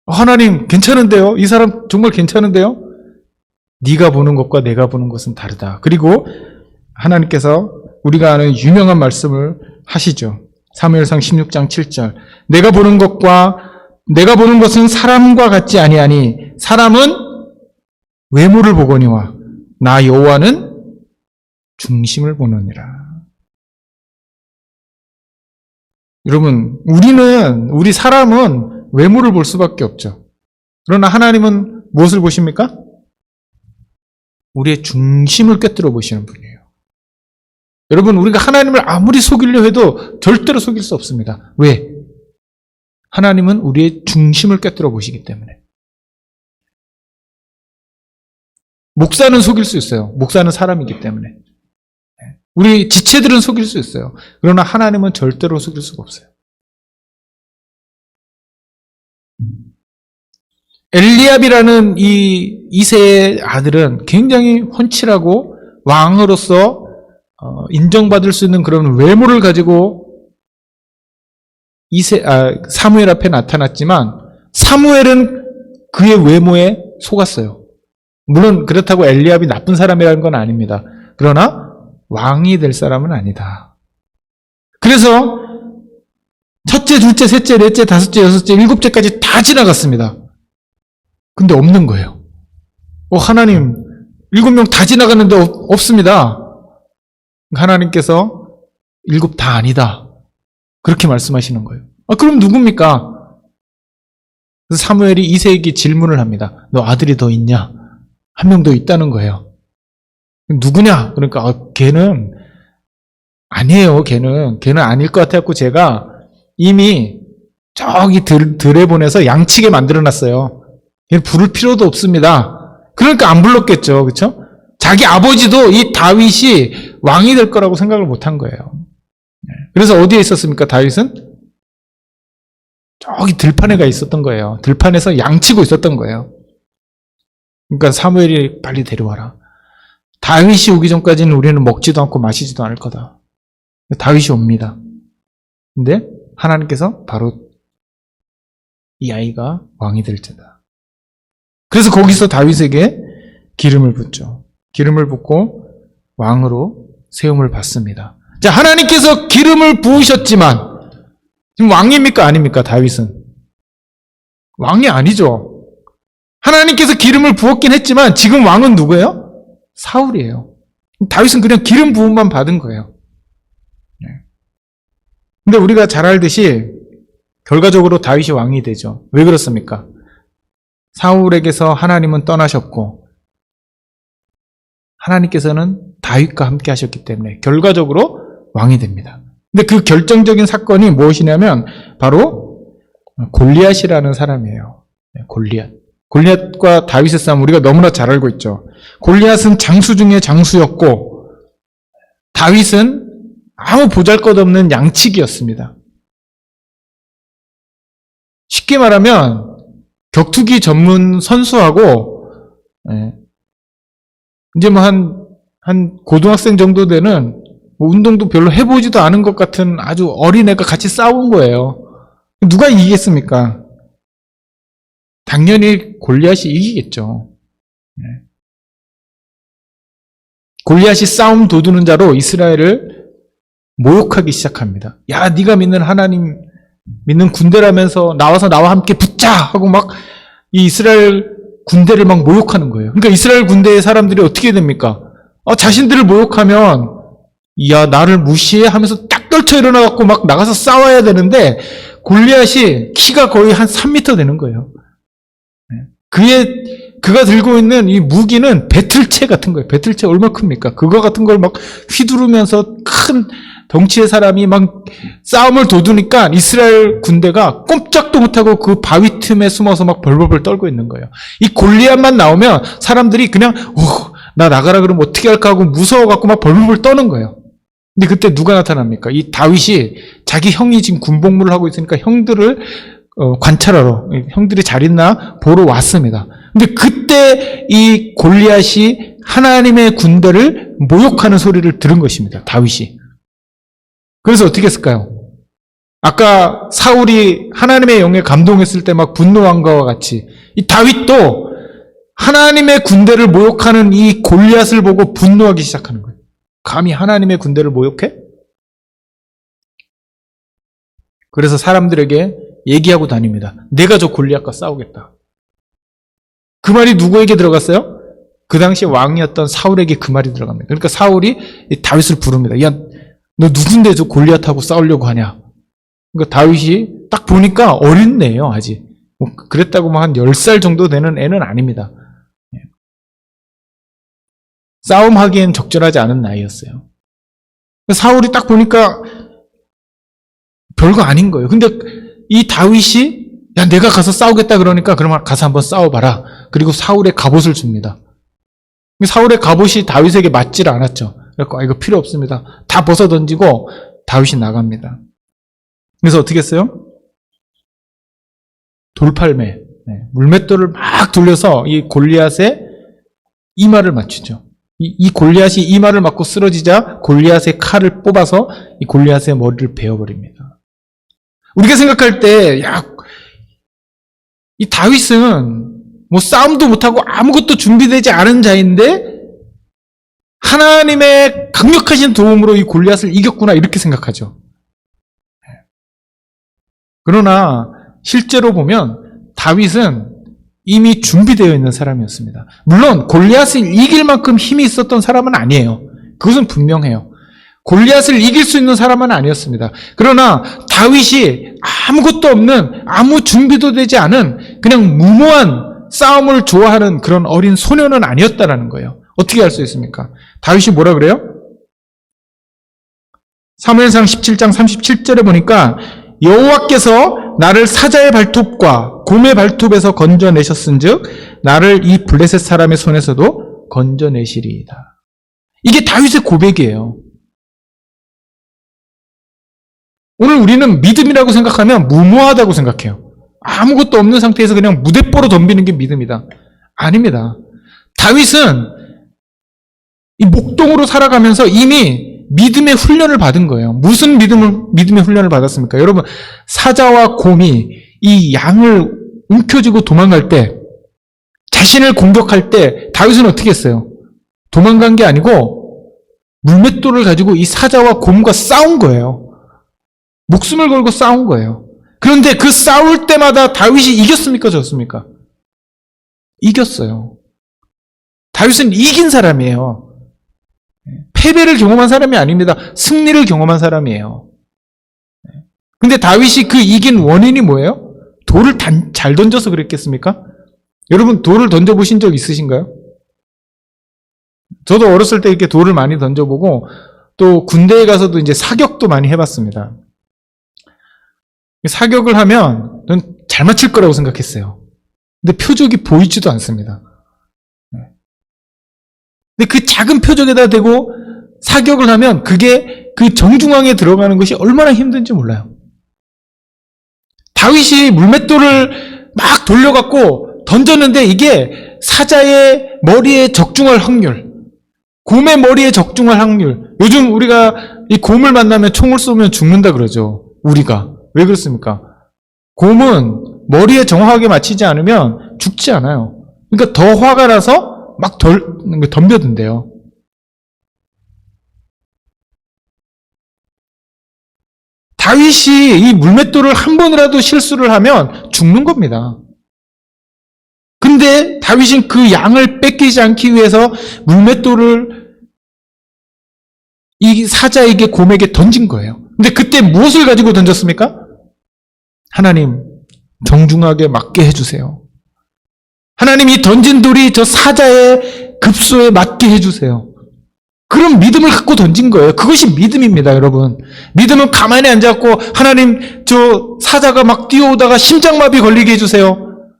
하나님 괜찮은데요? 이 사람 정말 괜찮은데요? 네가 보는 것과 내가 보는 것은 다르다. 그리고 하나님께서 우리가 아는 유명한 말씀을 하시죠. 사무엘상 16장 7절. 내가 보는 것은 사람과 같지 아니하니 사람은 외모를 보거니와 나 여호와는 중심을 보느니라. 여러분, 우리 사람은 외모를 볼 수밖에 없죠. 그러나 하나님은 무엇을 보십니까? 우리의 중심을 꿰뚫어 보시는 분이에요. 여러분, 우리가 하나님을 아무리 속이려 해도 절대로 속일 수 없습니다. 왜? 하나님은 우리의 중심을 꿰뚫어 보시기 때문에. 목사는 속일 수 있어요. 목사는 사람이기 때문에. 우리 지체들은 속일 수 있어요. 그러나 하나님은 절대로 속일 수가 없어요. 엘리압이라는 이 이새의 아들은 굉장히 훤칠하고 왕으로서 인정받을 수 있는 그런 외모를 가지고 사무엘 앞에 나타났지만 사무엘은 그의 외모에 속았어요. 물론 그렇다고 엘리압이 나쁜 사람이라는 건 아닙니다. 그러나 왕이 될 사람은 아니다. 그래서 첫째, 둘째, 셋째, 넷째, 다섯째, 여섯째, 일곱째까지 다 지나갔습니다. 근데 없는 거예요. 하나님, 7명 다 지나갔는데 없습니다. 하나님께서 7 다 아니다. 그렇게 말씀하시는 거예요. 그럼 누굽니까? 그래서 사무엘이 이새에게 질문을 합니다. 너 아들이 더 있냐? 한 명 더 있다는 거예요. 누구냐? 그러니까 걔는 아니에요. 걔는 아닐 것 같아갖고 제가 이미 저기 들에 보내서 양치게 만들어놨어요. 얘는 부를 필요도 없습니다. 그러니까 안 불렀겠죠. 그렇죠? 자기 아버지도 이 다윗이 왕이 될 거라고 생각을 못한 거예요. 그래서 어디에 있었습니까? 다윗은? 저기 들판에 가 있었던 거예요. 들판에서 양치고 있었던 거예요. 그러니까 사무엘이 빨리 데려와라. 다윗이 오기 전까지는 우리는 먹지도 않고 마시지도 않을 거다. 다윗이 옵니다. 근데 하나님께서 바로 이 아이가 왕이 될 자다. 그래서 거기서 다윗에게 기름을 붓죠. 기름을 붓고 왕으로 세움을 받습니다. 자, 하나님께서 기름을 부으셨지만 지금 왕입니까? 아닙니까? 다윗은 왕이 아니죠. 하나님께서 기름을 부었긴 했지만 지금 왕은 누구예요? 사울이에요. 다윗은 그냥 기름 부음만 받은 거예요. 근데 우리가 잘 알듯이 결과적으로 다윗이 왕이 되죠. 왜 그렇습니까? 사울에게서 하나님은 떠나셨고 하나님께서는 다윗과 함께 하셨기 때문에 결과적으로 왕이 됩니다. 근데 그 결정적인 사건이 무엇이냐면 바로 골리앗이라는 사람이에요. 골리앗과 다윗의 싸움 우리가 너무나 잘 알고 있죠. 골리앗은 장수 중에 장수였고 다윗은 아무 보잘것없는 양치기였습니다. 쉽게 말하면 격투기 전문 선수하고 이제 뭐 한 고등학생 정도 되는 운동도 별로 해보지도 않은 것 같은 아주 어린애가 같이 싸운 거예요. 누가 이기겠습니까? 당연히 골리앗이 이기겠죠. 골리앗이 싸움 도두는 자로 이스라엘을 모욕하기 시작합니다. 야, 네가 믿는 하나님 믿는 군대라면서 나와서 나와 함께 붙자 하고 막 이 이스라엘 군대를 막 모욕하는 거예요. 그러니까 이스라엘 군대의 사람들이 어떻게 됩니까? 자신들을 모욕하면 야, 나를 무시해 하면서 딱 떨쳐 일어나갖고 막 나가서 싸워야 되는데 골리앗이 키가 거의 한 3m 되는 거예요. 그가 들고 있는 이 무기는 배틀채 같은 거예요. 배틀채 얼마나 큽니까? 그거 같은 걸 막 휘두르면서 큰 덩치의 사람이 막 싸움을 도두니까 이스라엘 군대가 꼼짝도 못하고 그 바위 틈에 숨어서 막 벌벌벌 떨고 있는 거예요. 이 골리앗만 나오면 사람들이 그냥 나 나가라 그러면 어떻게 할까 하고 무서워갖고 막 벌벌벌 떠는 거예요. 근데 그때 누가 나타납니까? 이 다윗이 자기 형이 지금 군복무를 하고 있으니까 형들을 관찰하러 형들이 잘 있나 보러 왔습니다. 근데 그때 이 골리앗이 하나님의 군대를 모욕하는 소리를 들은 것입니다. 다윗이. 그래서 어떻게 했을까요? 아까 사울이 하나님의 영에 감동했을 때 막 분노한 것과 같이 이 다윗도 하나님의 군대를 모욕하는 이 골리앗을 보고 분노하기 시작하는 거예요. 감히 하나님의 군대를 모욕해? 그래서 사람들에게 얘기하고 다닙니다. 내가 저 골리앗과 싸우겠다. 그 말이 누구에게 들어갔어요? 그 당시 왕이었던 사울에게 그 말이 들어갑니다. 그러니까 사울이 이 다윗을 부릅니다. 야, 너 누군데 저 골리앗하고 싸우려고 하냐? 그러니까 다윗이 딱 보니까 어린 애예요, 아직. 뭐 그랬다고 뭐 한 10살 정도 되는 애는 아닙니다. 싸움하기엔 적절하지 않은 나이였어요. 사울이 딱 보니까 별거 아닌 거예요. 근데 이 다윗이 야, 내가 가서 싸우겠다 그러니까 그러면 가서 한번 싸워봐라. 그리고 사울의 갑옷을 줍니다. 사울의 갑옷이 다윗에게 맞질 않았죠. 그래서 이거 필요 없습니다. 다 벗어 던지고 다윗이 나갑니다. 그래서 어떻게 했어요? 돌팔매, 물맷돌을 막 돌려서 이 골리앗의 이마를 맞추죠. 이 골리앗이 이마를 맞고 쓰러지자 골리앗의 칼을 뽑아서 이 골리앗의 머리를 베어버립니다. 우리가 생각할 때, 야, 이 다윗은 뭐 싸움도 못하고 아무것도 준비되지 않은 자인데 하나님의 강력하신 도움으로 이 골리앗을 이겼구나 이렇게 생각하죠. 그러나 실제로 보면 다윗은 이미 준비되어 있는 사람이었습니다. 물론 골리앗을 이길 만큼 힘이 있었던 사람은 아니에요. 그것은 분명해요. 골리앗을 이길 수 있는 사람은 아니었습니다. 그러나 다윗이 아무것도 없는, 아무 준비도 되지 않은 그냥 무모한 싸움을 좋아하는 그런 어린 소년은 아니었다라는 거예요. 어떻게 알 수 있습니까? 다윗이 뭐라 그래요? 사무엘상 17장 37절에 보니까 여호와께서 나를 사자의 발톱과 곰의 발톱에서 건져내셨은즉 나를 이 블레셋 사람의 손에서도 건져내시리이다. 이게 다윗의 고백이에요. 오늘 우리는 믿음이라고 생각하면 무모하다고 생각해요. 아무것도 없는 상태에서 그냥 무대뽀로 덤비는 게 믿음이다. 아닙니다. 다윗은 이 목동으로 살아가면서 이미 믿음의 훈련을 받은 거예요. 무슨 믿음의 훈련을 받았습니까? 여러분, 사자와 곰이 이 양을 움켜쥐고 도망갈 때, 자신을 공격할 때 다윗은 어떻게 했어요? 도망간 게 아니고 물맷돌을 가지고 이 사자와 곰과 싸운 거예요. 목숨을 걸고 싸운 거예요. 그런데 그 싸울 때마다 다윗이 이겼습니까? 졌습니까? 이겼어요. 다윗은 이긴 사람이에요. 패배를 경험한 사람이 아닙니다. 승리를 경험한 사람이에요. 근데 다윗이 그 이긴 원인이 뭐예요? 돌을 잘 던져서 그랬겠습니까? 여러분 돌을 던져보신 적 있으신가요? 저도 어렸을 때 이렇게 돌을 많이 던져보고 또 군대에 가서도 이제 사격도 많이 해봤습니다. 사격을 하면 전 잘 맞힐 거라고 생각했어요. 근데 표적이 보이지도 않습니다. 근데 그 작은 표적에다 대고 사격을 하면 그게 그 정중앙에 들어가는 것이 얼마나 힘든지 몰라요. 다윗이 물맷돌을 막 돌려갖고 던졌는데 이게 사자의 머리에 적중할 확률, 곰의 머리에 적중할 확률. 요즘 우리가 이 곰을 만나면 총을 쏘면 죽는다 그러죠. 우리가. 왜 그렇습니까? 곰은 머리에 정확하게 맞히지 않으면 죽지 않아요. 그러니까 더 화가 나서 막 덤벼든대요. 다윗이 이 물맷돌을 한 번이라도 실수를 하면 죽는 겁니다. 근데 다윗은 그 양을 뺏기지 않기 위해서 물맷돌을 이 사자에게 곰에게 던진 거예요. 근데 그때 무엇을 가지고 던졌습니까? 하나님, 정중하게 맞게 해주세요. 하나님, 이 던진 돌이 저 사자의 급소에 맞게 해주세요. 그런 믿음을 갖고 던진 거예요. 그것이 믿음입니다, 여러분. 믿음은 가만히 앉았고 하나님, 저 사자가 막 뛰어오다가 심장마비 걸리게 해주세요.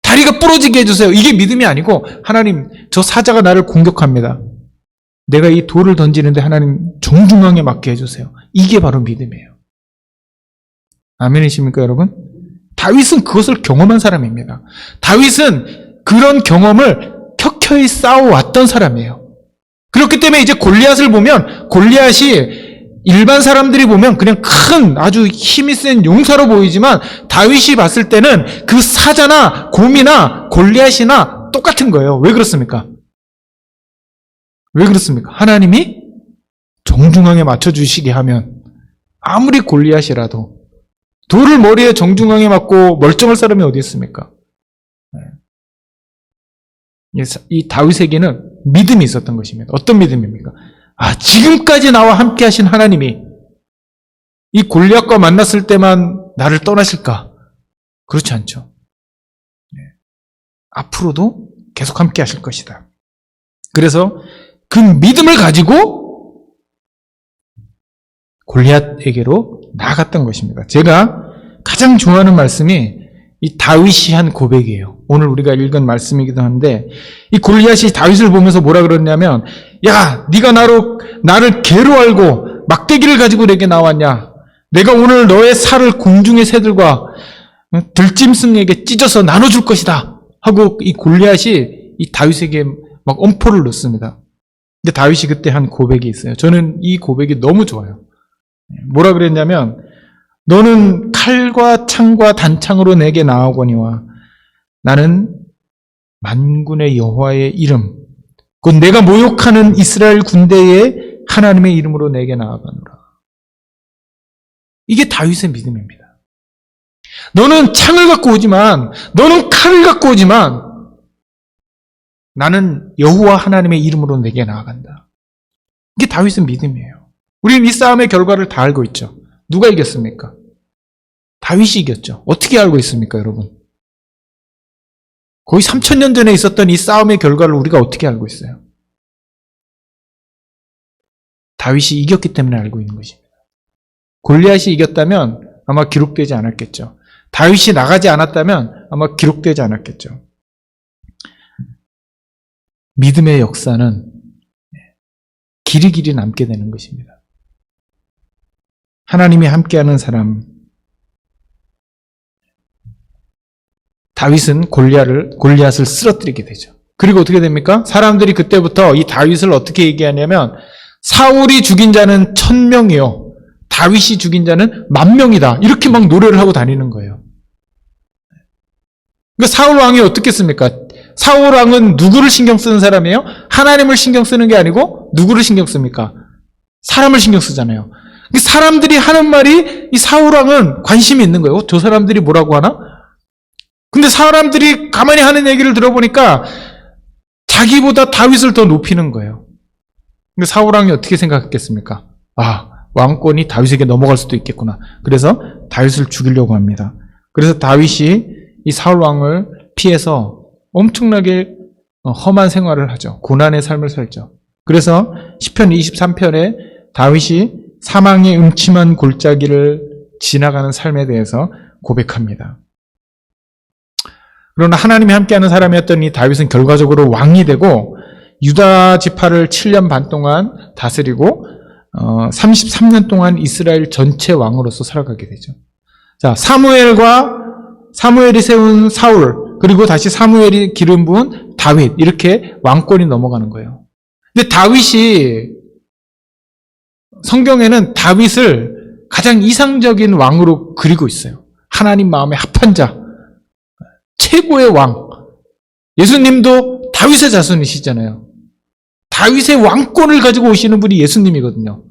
다리가 부러지게 해주세요. 이게 믿음이 아니고 하나님, 저 사자가 나를 공격합니다. 내가 이 돌을 던지는데 하나님 정중앙에 맞게 해주세요. 이게 바로 믿음이에요. 아멘이십니까, 여러분? 다윗은 그것을 경험한 사람입니다. 다윗은 그런 경험을 켜켜이 쌓아왔던 사람이에요. 그렇기 때문에 이제 골리앗을 보면 골리앗이 일반 사람들이 보면 그냥 큰 아주 힘이 센 용사로 보이지만 다윗이 봤을 때는 그 사자나 곰이나 골리앗이나 똑같은 거예요. 왜 그렇습니까? 왜 그렇습니까? 하나님이 정중앙에 맞춰주시게 하면 아무리 골리앗이라도 돌을 머리에 정중앙에 맞고 멀쩡할 사람이 어디 있습니까? 이 다윗에게는 믿음이 있었던 것입니다. 어떤 믿음입니까? 지금까지 나와 함께 하신 하나님이 이 골리앗과 만났을 때만 나를 떠나실까? 그렇지 않죠. 앞으로도 계속 함께 하실 것이다. 그래서 그 믿음을 가지고 골리앗에게로 나아갔던 것입니다. 제가 가장 좋아하는 말씀이 이 다윗이 한 고백이에요. 오늘 우리가 읽은 말씀이기도 한데, 이 골리앗이 다윗을 보면서 뭐라 그러냐면, 야, 네가 나를 개로 알고 막대기를 가지고 내게 나왔냐? 내가 오늘 너의 살을 공중의 새들과 들짐승에게 찢어서 나눠줄 것이다 하고 이 골리앗이 이 다윗에게 막 엄포를 놓습니다. 근데 다윗이 그때 한 고백이 있어요. 저는 이 고백이 너무 좋아요. 뭐라 그랬냐면, 너는 칼과 창과 단창으로 내게 나아오거니와 나는 만군의 여호와의 이름, 곧 내가 모욕하는 이스라엘 군대의 하나님의 이름으로 내게 나아가노라. 이게 다윗의 믿음입니다. 너는 창을 갖고 오지만, 너는 칼을 갖고 오지만 나는 여호와 하나님의 이름으로 내게 나아간다. 이게 다윗의 믿음이에요. 우리는 이 싸움의 결과를 다 알고 있죠. 누가 이겼습니까? 다윗이 이겼죠. 어떻게 알고 있습니까, 여러분? 거의 3000년 전에 있었던 이 싸움의 결과를 우리가 어떻게 알고 있어요? 다윗이 이겼기 때문에 알고 있는 것입니다. 골리앗이 이겼다면 아마 기록되지 않았겠죠. 다윗이 나가지 않았다면 아마 기록되지 않았겠죠. 믿음의 역사는 길이길이 남게 되는 것입니다. 하나님이 함께하는 사람, 다윗은 골리앗을 쓰러뜨리게 되죠. 그리고 어떻게 됩니까? 사람들이 그때부터 이 다윗을 어떻게 얘기하냐면, 사울이 죽인 자는 1000명이요 다윗이 죽인 자는 10,000명이다. 이렇게 막 노래를 하고 다니는 거예요. 그러니까 사울 왕이 어떻겠습니까? 사울 왕은 누구를 신경 쓰는 사람이에요? 하나님을 신경 쓰는 게 아니고 누구를 신경 씁니까? 사람을 신경 쓰잖아요. 사람들이 하는 말이 이 사울 왕은 관심이 있는 거예요. 저 사람들이 뭐라고 하나? 근데 사람들이 가만히 하는 얘기를 들어보니까 자기보다 다윗을 더 높이는 거예요. 근데 사울 왕이 어떻게 생각했겠습니까? 왕권이 다윗에게 넘어갈 수도 있겠구나. 그래서 다윗을 죽이려고 합니다. 그래서 다윗이 이 사울 왕을 피해서 엄청나게 험한 생활을 하죠. 고난의 삶을 살죠. 그래서 시편 23편에 다윗이 사망의 음침한 골짜기를 지나가는 삶에 대해서 고백합니다. 그러나 하나님이 함께하는 사람이었던 이 다윗은 결과적으로 왕이 되고 유다 지파를 7년 반 동안 다스리고 33년 동안 이스라엘 전체 왕으로서 살아가게 되죠. 자, 사무엘이 세운 사울, 그리고 다시 사무엘이 기름 부은 다윗, 이렇게 왕권이 넘어가는 거예요. 근데 다윗이, 성경에는 다윗을 가장 이상적인 왕으로 그리고 있어요. 하나님 마음에 합한 자, 최고의 왕. 예수님도 다윗의 자손이시잖아요. 다윗의 왕권을 가지고 오시는 분이 예수님이거든요.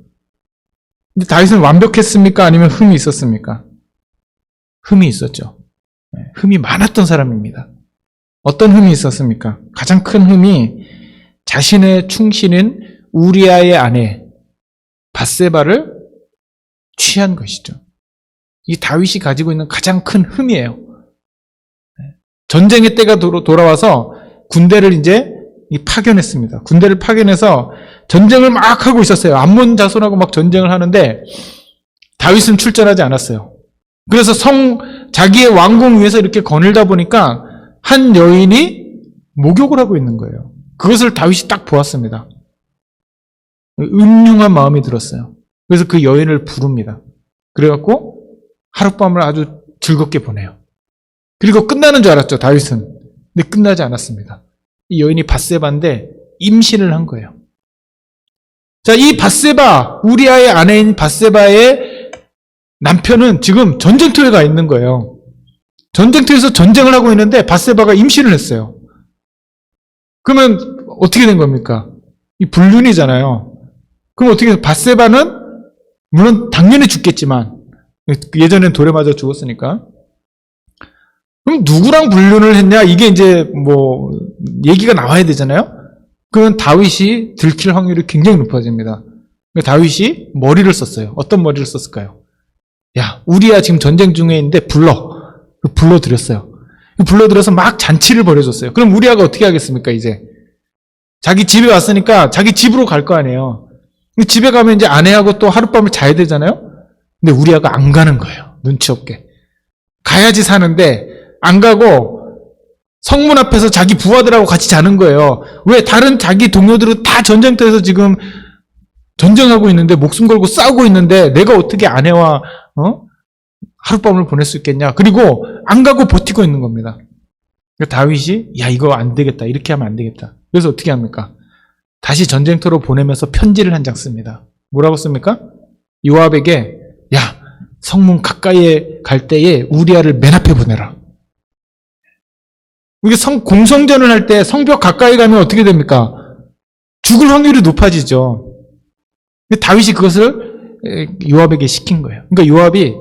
근데 다윗은 완벽했습니까? 아니면 흠이 있었습니까? 흠이 있었죠. 흠이 많았던 사람입니다. 어떤 흠이 있었습니까? 가장 큰 흠이 자신의 충신인 우리아의 아내 밧세바를 취한 것이죠. 이 다윗이 가지고 있는 가장 큰 흠이에요. 전쟁의 때가 돌아와서 군대를 이제 파견했습니다. 군대를 파견해서 전쟁을 막 하고 있었어요. 암몬 자손하고 막 전쟁을 하는데 다윗은 출전하지 않았어요. 그래서 자기의 왕궁 위에서 이렇게 거닐다 보니까 한 여인이 목욕을 하고 있는 거예요. 그것을 다윗이 딱 보았습니다. 음흉한 마음이 들었어요. 그래서 그 여인을 부릅니다. 그래갖고 하룻밤을 아주 즐겁게 보내요. 그리고 끝나는 줄 알았죠, 다윗은. 근데 끝나지 않았습니다. 이 여인이 밧세바인데 임신을 한 거예요. 자, 이 밧세바, 우리아의 아내인 밧세바의 남편은 지금 전쟁터에 가 있는 거예요. 전쟁터에서 전쟁을 하고 있는데 밧세바가 임신을 했어요. 그러면 어떻게 된 겁니까? 이 불륜이잖아요. 그럼 어떻게, 밧세바는 물론 당연히 죽겠지만, 예전엔 돌에 맞아 죽었으니까. 그럼 누구랑 불륜을 했냐? 이게 이제 뭐 얘기가 나와야 되잖아요. 그러면 다윗이 들킬 확률이 굉장히 높아집니다. 다윗이 머리를 썼어요. 어떤 머리를 썼을까요? 야, 우리야 지금 전쟁 중에 있는데 불러들였어요. 불러들여서 막 잔치를 벌여줬어요. 그럼 우리야가 어떻게 하겠습니까, 이제? 자기 집에 왔으니까 자기 집으로 갈 거 아니에요. 집에 가면 이제 아내하고 또 하룻밤을 자야 되잖아요? 근데 우리야가 안 가는 거예요. 눈치 없게. 가야지 사는데 안 가고 성문 앞에서 자기 부하들하고 같이 자는 거예요. 왜? 다른 자기 동료들은 다 전쟁터에서 지금 전쟁하고 있는데, 목숨 걸고 싸우고 있는데 내가 어떻게 아내와 하룻밤을 보낼 수 있겠냐. 그리고 안 가고 버티고 있는 겁니다. 그러니까 다윗이 야, 이거 안 되겠다, 이렇게 하면 안 되겠다. 그래서 어떻게 합니까? 다시 전쟁터로 보내면서 편지를 한 장 씁니다. 뭐라고 씁니까? 요압에게 야, 성문 가까이에 갈 때에 우리아를 맨 앞에 보내라. 이게 공성전을 할 때 성벽 가까이 가면 어떻게 됩니까? 죽을 확률이 높아지죠. 근데 다윗이 그것을 요압에게 시킨 거예요. 그러니까 요압이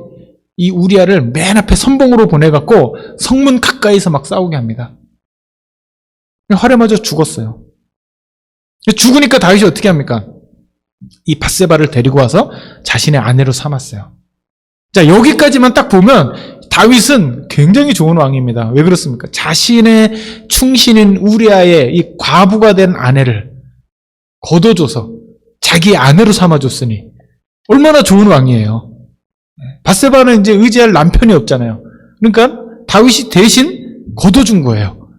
이 우리아를 맨 앞에 선봉으로 보내갖고 성문 가까이서 막 싸우게 합니다. 활에 맞아 죽었어요. 죽으니까 다윗이 어떻게 합니까? 이 밧세바를 데리고 와서 자신의 아내로 삼았어요. 자, 여기까지만 딱 보면 다윗은 굉장히 좋은 왕입니다. 왜 그렇습니까? 자신의 충신인 우리아의 이 과부가 된 아내를 거둬줘서 자기 아내로 삼아줬으니 얼마나 좋은 왕이에요. 밧세바는 이제 의지할 남편이 없잖아요. 그러니까 다윗이 대신 거둬준 거예요.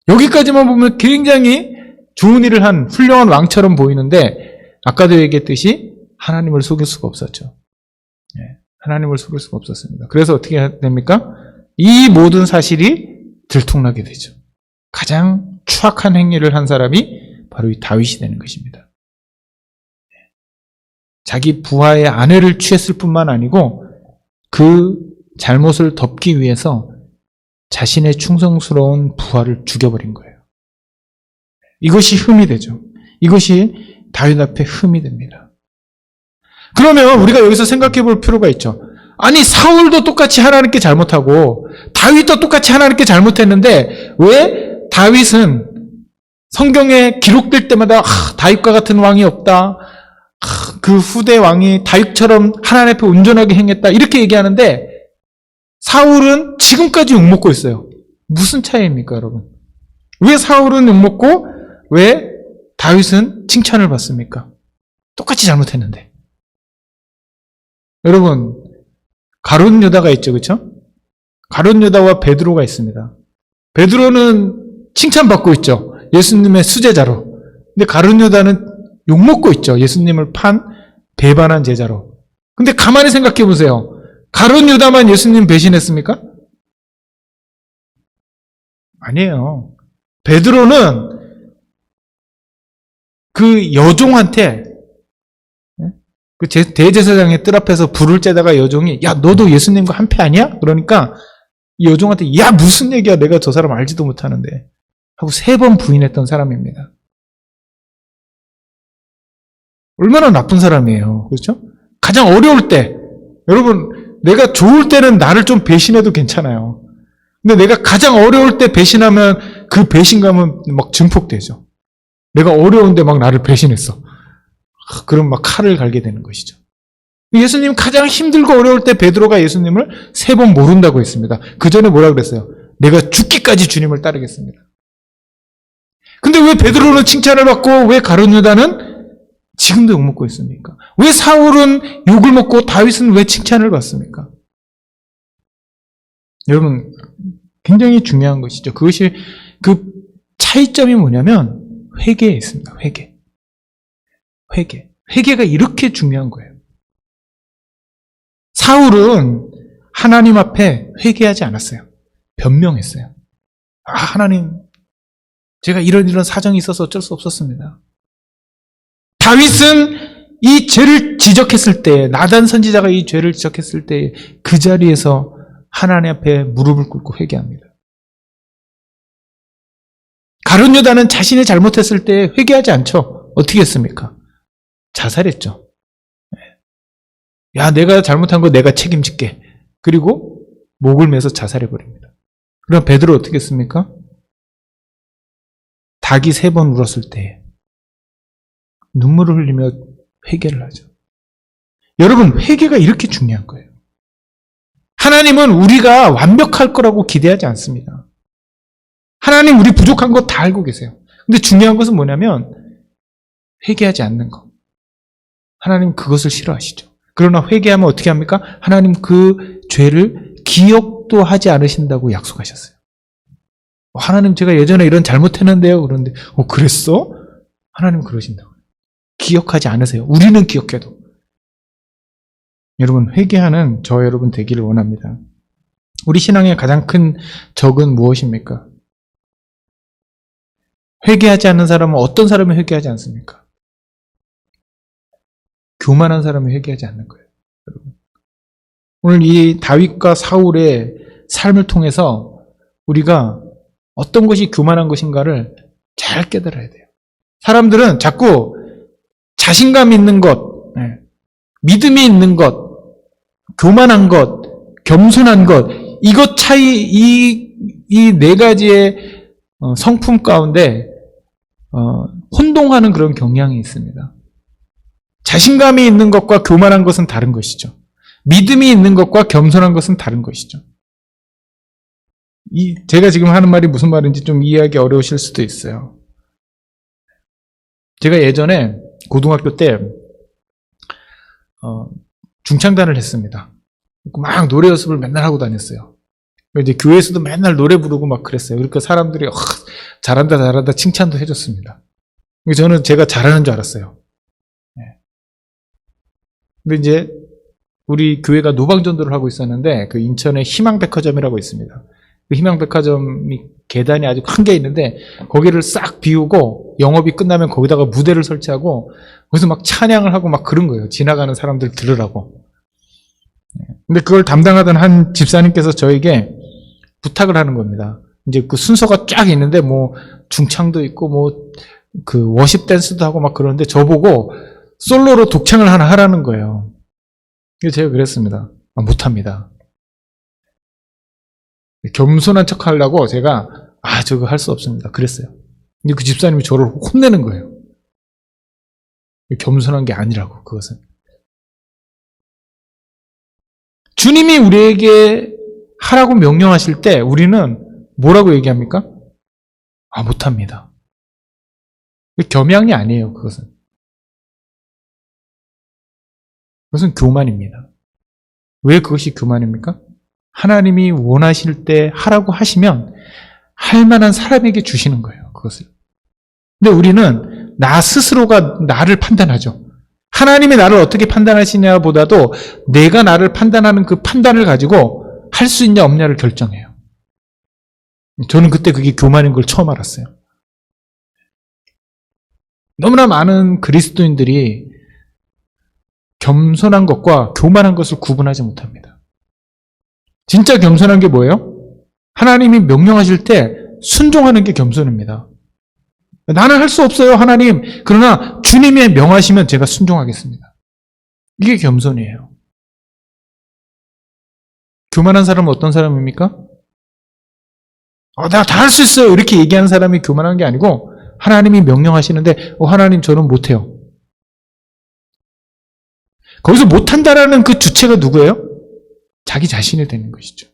여기까지만 보면 굉장히 좋은 일을 한 훌륭한 왕처럼 보이는데, 아까도 얘기했듯이 하나님을 속일 수가 없었죠. 하나님을 속일 수가 없었습니다. 그래서 어떻게 됩니까? 이 모든 사실이 들통나게 되죠. 가장 추악한 행위를 한 사람이 바로 이 다윗이 되는 것입니다. 자기 부하의 아내를 취했을 뿐만 아니고 그 잘못을 덮기 위해서 자신의 충성스러운 부하를 죽여버린 거예요. 이것이 흠이 되죠. 이것이 다윗 앞에 흠이 됩니다. 그러면 우리가 여기서 생각해 볼 필요가 있죠. 아니, 사울도 똑같이 하나님께 잘못하고 다윗도 똑같이 하나님께 잘못했는데 왜 다윗은 성경에 기록될 때마다 다윗과 같은 왕이 없다, 그 후대 왕이 다윗처럼 하나님 앞에 온전하게 행했다, 이렇게 얘기하는데 사울은 지금까지 욕먹고 있어요. 무슨 차이입니까, 여러분? 왜 사울은 욕먹고 왜 다윗은 칭찬을 받습니까? 똑같이 잘못했는데. 여러분, 가룟 유다가 있죠, 그렇죠? 가룟 유다와 베드로가 있습니다. 베드로는 칭찬받고 있죠, 예수님의 수제자로. 근데 가룟 유다는 욕먹고 있죠, 예수님을 배반한 제자로. 근데 가만히 생각해 보세요. 가룟 유다만 예수님 배신했습니까? 아니에요. 베드로는 그 여종한테, 그 대제사장의 뜰 앞에서 불을 쬐다가 여종이 야, 너도 예수님과 한패 아니야? 그러니까 이 여종한테 야, 무슨 얘기야, 내가 저 사람 알지도 못하는데 하고 3번 부인했던 사람입니다. 얼마나 나쁜 사람이에요. 그렇죠? 가장 어려울 때, 여러분, 내가 좋을 때는 나를 좀 배신해도 괜찮아요. 근데 내가 가장 어려울 때 배신하면 그 배신감은 막 증폭되죠. 내가 어려운데 막 나를 배신했어. 그럼 막 칼을 갈게 되는 것이죠. 예수님 가장 힘들고 어려울 때 베드로가 예수님을 3번 모른다고 했습니다. 그 전에 뭐라 그랬어요? 내가 죽기까지 주님을 따르겠습니다. 근데 왜 베드로는 칭찬을 받고 왜 가룟 유다는 지금도 욕먹고 있습니까? 왜 사울은 욕을 먹고 다윗은 왜 칭찬을 받습니까? 여러분, 굉장히 중요한 것이죠. 그것이, 그 차이점이 뭐냐면 회개에 있습니다. 회개. 회개가 이렇게 중요한 거예요. 사울은 하나님 앞에 회개하지 않았어요. 변명했어요. 하나님, 제가 이런 사정이 있어서 어쩔 수 없었습니다. 다윗은 이 죄를 지적했을 때, 나단 선지자가 이 죄를 지적했을 때 그 자리에서 하나님 앞에 무릎을 꿇고 회개합니다. 가룟 유다는 자신이 잘못했을 때 회개하지 않죠. 어떻게 했습니까? 자살했죠. 야, 내가 잘못한 거 내가 책임질게. 그리고 목을 매서 자살해버립니다. 그럼 베드로 어떻게 했습니까? 닭이 3번 울었을 때 눈물을 흘리며 회개를 하죠. 여러분, 회개가 이렇게 중요한 거예요. 하나님은 우리가 완벽할 거라고 기대하지 않습니다. 하나님 우리 부족한 거 다 알고 계세요. 근데 중요한 것은 뭐냐면 회개하지 않는 거. 하나님 그것을 싫어하시죠. 그러나 회개하면 어떻게 합니까? 하나님 그 죄를 기억도 하지 않으신다고 약속하셨어요. 하나님 제가 예전에 이런 잘못했는데요. 그런데 그랬어? 하나님 그러신다고요. 기억하지 않으세요. 우리는 기억해도. 여러분 회개하는 저 여러분 되기를 원합니다. 우리 신앙의 가장 큰 적은 무엇입니까? 회개하지 않는 사람은 어떤 사람이 회개하지 않습니까? 교만한 사람이 회개하지 않는 거예요. 여러분. 오늘 이 다윗과 사울의 삶을 통해서 우리가 어떤 것이 교만한 것인가를 잘 깨달아야 돼요. 사람들은 자꾸 자신감 있는 것, 믿음이 있는 것, 교만한 것, 겸손한 것, 이것 차이, 이 네 가지의 성품 가운데 혼동하는 그런 경향이 있습니다. 자신감이 있는 것과 교만한 것은 다른 것이죠. 믿음이 있는 것과 겸손한 것은 다른 것이죠. 제가 지금 하는 말이 무슨 말인지 좀 이해하기 어려우실 수도 있어요. 제가 예전에 고등학교 때 중창단을 했습니다. 막 노래 연습을 맨날 하고 다녔어요. 이제 교회에서도 맨날 노래 부르고 막 그랬어요. 그러니까 사람들이 잘한다 잘한다 칭찬도 해줬습니다. 저는 제가 잘하는 줄 알았어요. 근데 이제 우리 교회가 노방전도를 하고 있었는데 그 인천에 희망백화점이라고 있습니다. 그 희망백화점이 계단이 아주 큰 게 있는데 거기를 싹 비우고 영업이 끝나면 거기다가 무대를 설치하고 거기서 막 찬양을 하고 막 그런 거예요. 지나가는 사람들 들으라고. 근데 그걸 담당하던 한 집사님께서 저에게 부탁을 하는 겁니다. 이제 그 순서가 쫙 있는데 뭐 중창도 있고 뭐 그 워십 댄스도 하고 막 그러는데 저보고 솔로로 독창을 하나 하라는 거예요. 그래서 제가 그랬습니다. 못합니다. 겸손한 척 하려고 제가 저거 할 수 없습니다. 그랬어요. 근데 그 집사님이 저를 혼내는 거예요. 겸손한 게 아니라고 그것은. 주님이 우리에게 하라고 명령하실 때 우리는 뭐라고 얘기합니까? 못합니다. 겸양이 아니에요. 그것은 교만입니다. 왜 그것이 교만입니까? 하나님이 원하실 때 하라고 하시면 할 만한 사람에게 주시는 거예요. 그것을. 근데 우리는 나 스스로가 나를 판단하죠. 하나님이 나를 어떻게 판단하시냐 보다도 내가 나를 판단하는 그 판단을 가지고 할 수 있냐 없냐를 결정해요. 저는 그때 그게 교만인 걸 처음 알았어요. 너무나 많은 그리스도인들이 겸손한 것과 교만한 것을 구분하지 못합니다. 진짜 겸손한 게 뭐예요? 하나님이 명령하실 때 순종하는 게 겸손입니다. 나는 할 수 없어요, 하나님. 그러나 주님이 명하시면 제가 순종하겠습니다. 이게 겸손이에요. 교만한 사람은 어떤 사람입니까? 내가 다 할 수 있어요. 이렇게 얘기하는 사람이 교만한 게 아니고 하나님이 명령하시는데 하나님 저는 못해요. 거기서 못한다라는 그 주체가 누구예요? 자기 자신이 되는 것이죠.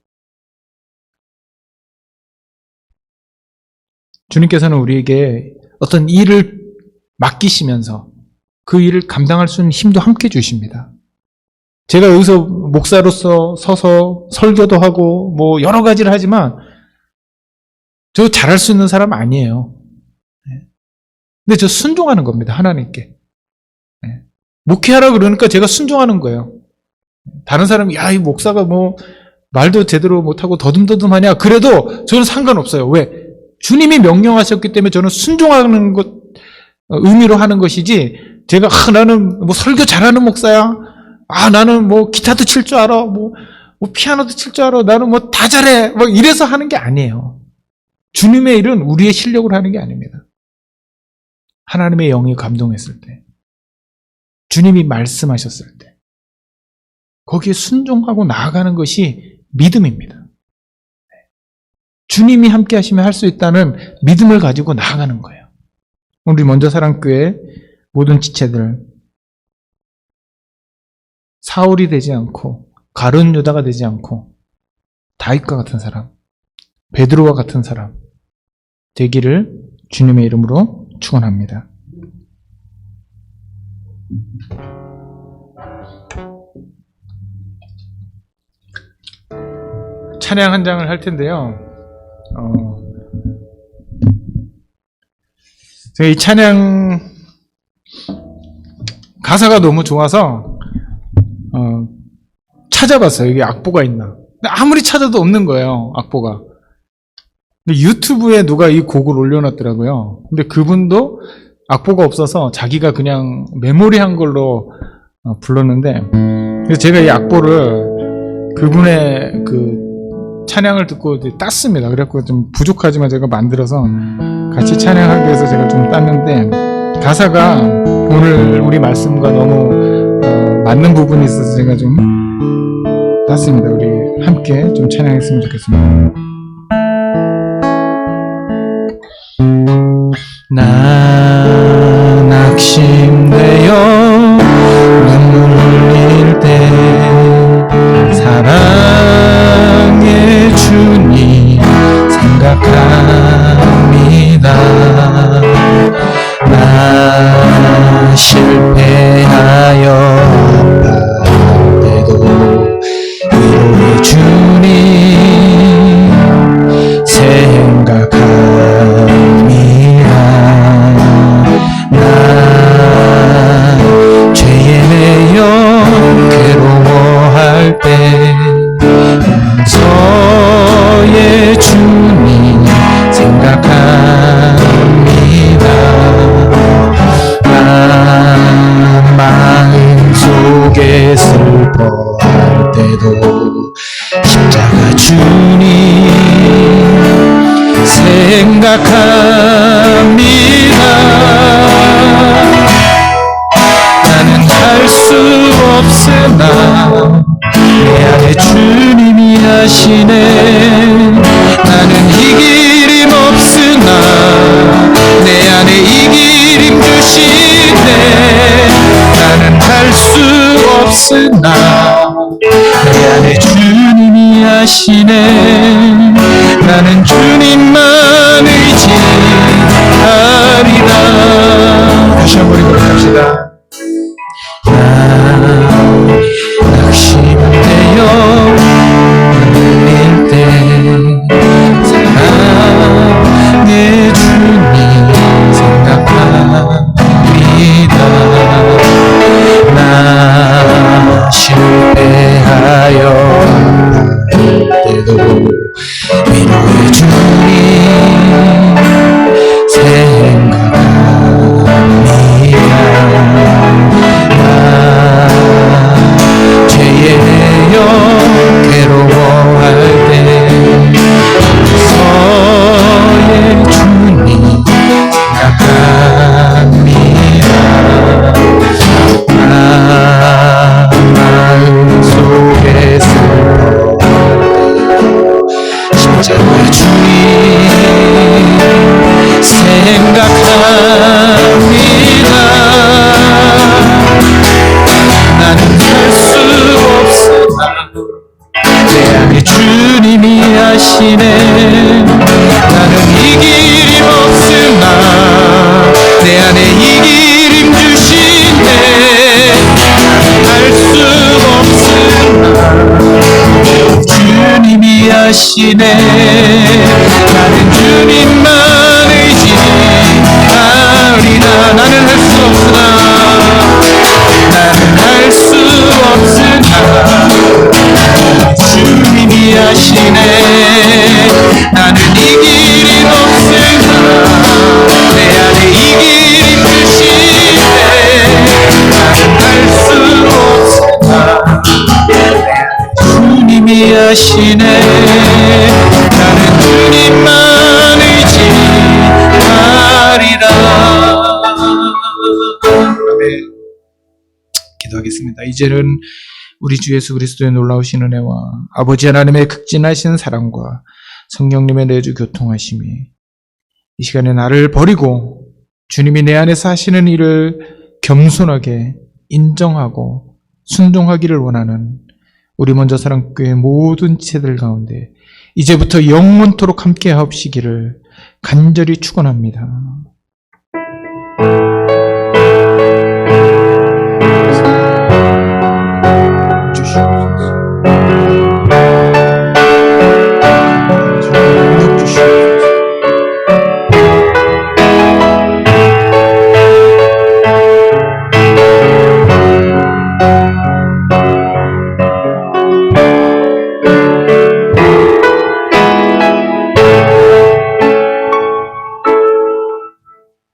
주님께서는 우리에게 어떤 일을 맡기시면서 그 일을 감당할 수 있는 힘도 함께 주십니다. 제가 여기서 목사로서 서서 설교도 하고 뭐 여러 가지를 하지만 저 잘할 수 있는 사람 아니에요. 근데 저 순종하는 겁니다. 하나님께. 목회하라 그러니까 제가 순종하는 거예요. 다른 사람이 이 목사가 뭐 말도 제대로 못하고 더듬더듬하냐 그래도 저는 상관없어요. 왜? 주님이 명령하셨기 때문에 저는 순종하는 것 의미로 하는 것이지 제가 나는 뭐 설교 잘하는 목사야. 나는 뭐 기타도 칠 줄 알아. 뭐 피아노도 칠 줄 알아. 나는 뭐 다 잘해. 뭐 이래서 하는 게 아니에요. 주님의 일은 우리의 실력으로 하는 게 아닙니다. 하나님의 영이 감동했을 때, 주님이 말씀하셨을 때, 거기에 순종하고 나아가는 것이 믿음입니다. 주님이 함께 하시면 할 수 있다는 믿음을 가지고 나아가는 거예요. 우리 먼저 사랑교회 모든 지체들, 사울이 되지 않고 가룟 유다가 되지 않고 다윗과 같은 사람, 베드로와 같은 사람 되기를 주님의 이름으로 축원합니다. 찬양 한 장을 할 텐데요. 제가 이 찬양 가사가 너무 좋아서 찾아봤어요. 여기 악보가 있나. 근데 아무리 찾아도 없는 거예요. 악보가. 근데 유튜브에 누가 이 곡을 올려놨더라고요. 근데 그분도 악보가 없어서 자기가 그냥 메모리한 걸로 불렀는데, 그래서 제가 이 악보를 그분의 그 찬양을 듣고 이제 땄습니다. 그래갖고 좀 부족하지만 제가 만들어서 같이 찬양하기 위해서 제가 좀 땄는데, 가사가 오늘 우리 말씀과 너무 맞는 부분이 있어서 제가 좀 땄습니다. 우리 함께 좀 찬양했으면 좋겠습니다. 나 낙심되어 눈물 흘릴 때 사랑의 주님 생각합니다. 나 실패하여 아파할 때도 위로의 주님 생각합니다. 나 죄에 매여 괴로워할 때 용서의 주님 생각합니다. 나 마음 속에 슬퍼할 때도 십자가 주님 생각합니다. 나는 할 수 없으나 내 안에 주님이 하시네. 나는 이길 힘 없으나 내 안에 이길 힘 주시네. 나는 할 수 없으나 내 안에 주님이 하시네. 나는 주님만 의지하리라. 다시 한번 고백합시다. 낙심되어 흘릴 때 사랑의 주님 생각합니다. 나 실패하여 아플 때도 위로의 주님 생각합니다. 죄에 매여 괴로워할 때 서의 주님 생각합니다. 나 마음 속에 슬퍼할 때 십자가 주님 생각합니다. 나는 할 수 없으나 내 안에 주님이 하시네. 나는 이길 힘 없으나 내 안에 이길 힘 주시네. 할 수 없으나 주님이 하시네. 나는 주님만 의지하리라. 나는 할 수 없으나 나는 할 수 없으나 주님이 하시네. 나는 이길 힘 없으나 내 안에 이길 힘 주시네. 나는 할 수 없으나 주님이 하시네. 나는 주님만 의지하리라. 아멘. 기도하겠습니다. 이제는 우리 주 예수 그리스도의 놀라우신 은혜와 아버지 하나님의 극진하신 사랑과 성령님의 내주 교통하심이 이 시간에 나를 버리고 주님이 내 안에서 하시는 일을 겸손하게 인정하고 순종하기를 원하는 우리 먼저 사랑교회 모든 지체들 가운데 이제부터 영원토록 함께 하옵시기를 간절히 축원합니다.